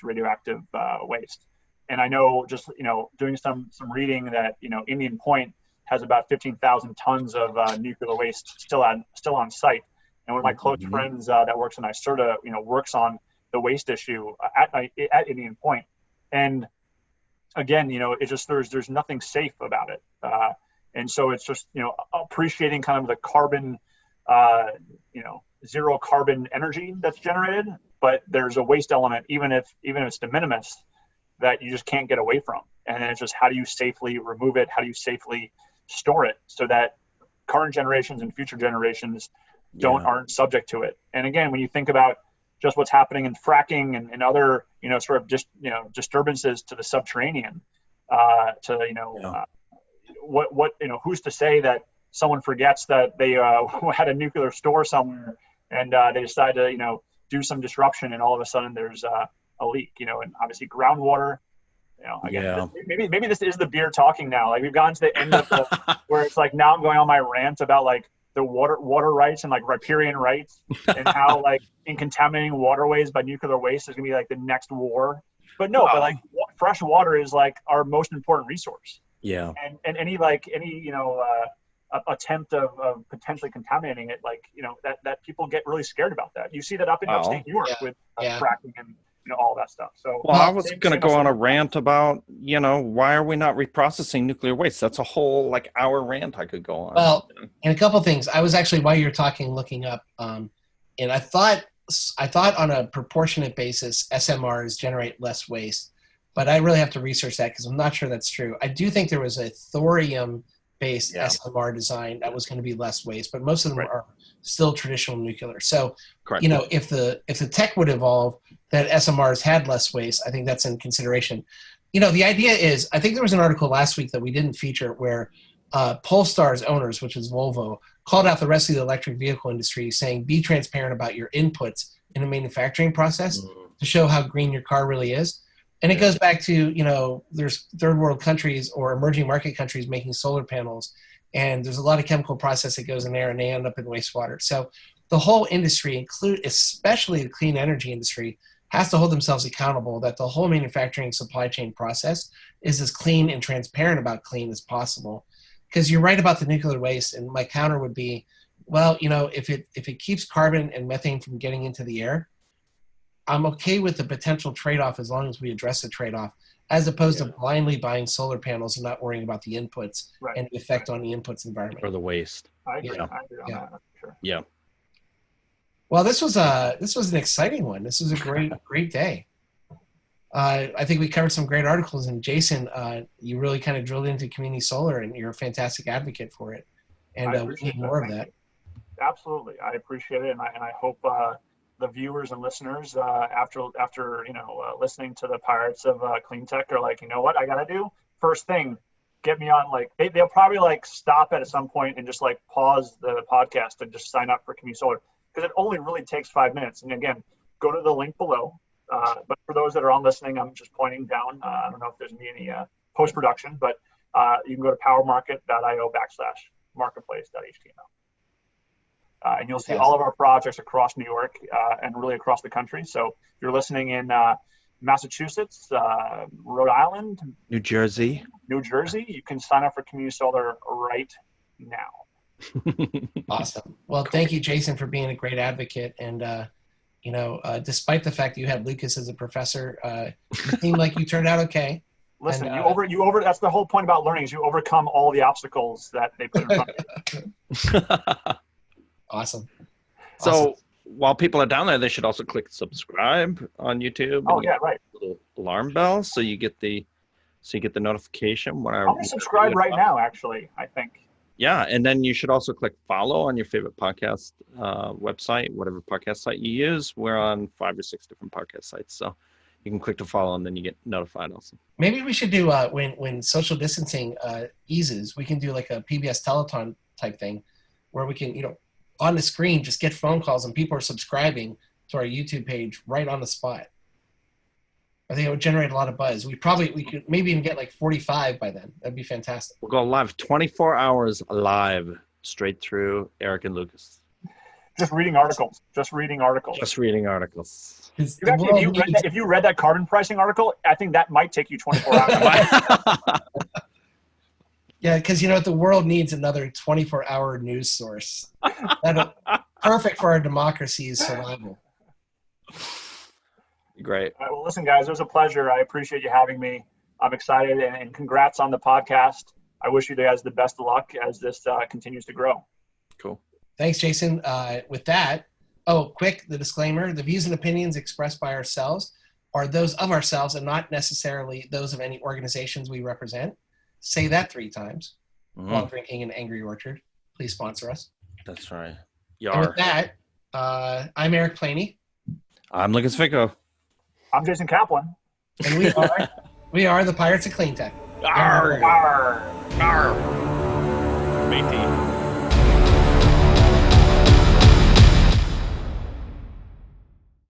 radioactive waste. And I know just, doing some reading that, Indian Point has about 15,000 tons of nuclear waste still on site. And one of my close friends that works in ICERTA, works on the waste issue at Indian Point. And again, it's just there's nothing safe about it. And so it's just, appreciating kind of the carbon, zero carbon energy that's generated, but there's a waste element, even if it's de minimis, that you just can't get away from. And then it's just, how do you safely remove it? How do you safely store it so that current generations and future generations aren't subject to it? And again, when you think about just what's happening in fracking and other, sort of just, disturbances to the subterranean, who's to say that someone forgets that they had a nuclear store somewhere and they decide to, do some disruption and all of a sudden there's a leak, and obviously groundwater, again, maybe this is the beer talking now. Like we've gotten to the end of where it's like, now I'm going on my rant about like the water rights and like riparian rights and how like in contaminating waterways by nuclear waste is gonna be like the next war. But no, but like fresh water is like our most important resource. Yeah. And any attempt of potentially contaminating it, like, that people get really scared about that. You see that up in upstate New York with fracking and all that stuff. So I was going to go on a rant about, why are we not reprocessing nuclear waste? That's a whole hour rant I could go on. Well, and a couple of things. I was actually, while you're talking, looking up, and I thought on a proportionate basis, SMRs generate less waste, but I really have to research that because I'm not sure that's true. I do think there was a thorium-based SMR design that was going to be less waste, but most of them are still traditional nuclear. So, correct. If the tech would evolve that SMRs had less waste, I think that's in consideration. The idea is, I think there was an article last week that we didn't feature where Polestar's owners, which is Volvo, called out the rest of the electric vehicle industry saying, be transparent about your inputs in a manufacturing process to show how green your car really is. And it goes back to, there's third world countries or emerging market countries making solar panels, and there's a lot of chemical process that goes in there and they end up in wastewater. So the whole industry, especially the clean energy industry, has to hold themselves accountable that the whole manufacturing supply chain process is as clean and transparent about clean as possible. Because you're right about the nuclear waste, and my counter would be, well, if it keeps carbon and methane from getting into the air, I'm okay with the potential trade-off as long as we address the trade-off, as opposed to blindly buying solar panels and not worrying about the inputs and the effect on the inputs environment. Or the waste. I agree. I agree on that, for sure. Yeah. Well, this was an exciting one. This was a great day. I think we covered some great articles, and Jason, you really kind of drilled into community solar, and you're a fantastic advocate for it. And we need more of that. Absolutely, I appreciate it, and I hope the viewers and listeners after listening to the Pirates of Clean Tech are like, you know what I gotta do? First thing, get me on. They'll probably stop at some point and just pause the podcast and just sign up for community solar, because it only really takes 5 minutes. And again, go to the link below. But for those that are on listening, I'm just pointing down. I don't know if there's any post-production, but you can go to powermarket.io/marketplace.html. And you'll see all of our projects across New York and really across the country. So if you're listening in Massachusetts, Rhode Island, New Jersey, you can sign up for community solar right now. Awesome. Well, thank you, Jason, for being a great advocate. And despite the fact that you had Lucas as a professor, it seemed like you turned out okay. Listen, And, you over. That's the whole point about learning is you overcome all the obstacles that they put in front of you. Awesome. So while people are down there, they should also click subscribe on YouTube. Oh yeah, right. Little alarm bell, so you get the notification when I'm gonna subscribe right now. Actually, I think. Yeah, and then you should also click follow on your favorite podcast website, whatever podcast site you use. We're on 5 or 6 different podcast sites, so you can click to follow, and then you get notified also. Maybe we should do when social distancing eases, we can do like a PBS Telethon type thing, where we can on the screen just get phone calls and people are subscribing to our YouTube page right on the spot. I think it would generate a lot of buzz. We could maybe even get like 45 by then. That'd be fantastic. We'll go live 24 hours live straight through Eric and Lucas. Just reading articles. Just reading articles. If you read that carbon pricing article, I think that might take you 24 hours. Yeah, because the world needs another 24-hour news source. Perfect for our democracy's survival. Great. All right, well, listen, guys, it was a pleasure. I appreciate you having me. I'm excited, and congrats on the podcast. I wish you guys the best of luck as this continues to grow. Cool. Thanks, Jason. With that, the disclaimer: the views and opinions expressed by ourselves are those of ourselves and not necessarily those of any organizations we represent. Say that 3 times while drinking an Angry Orchard. Please sponsor us. That's right. And with that, I'm Eric Planey. I'm Lucas Fico. I'm Jason Kaplan. And we are the Pirates of Clean Tech. Arr. Arr. Arr. Matey.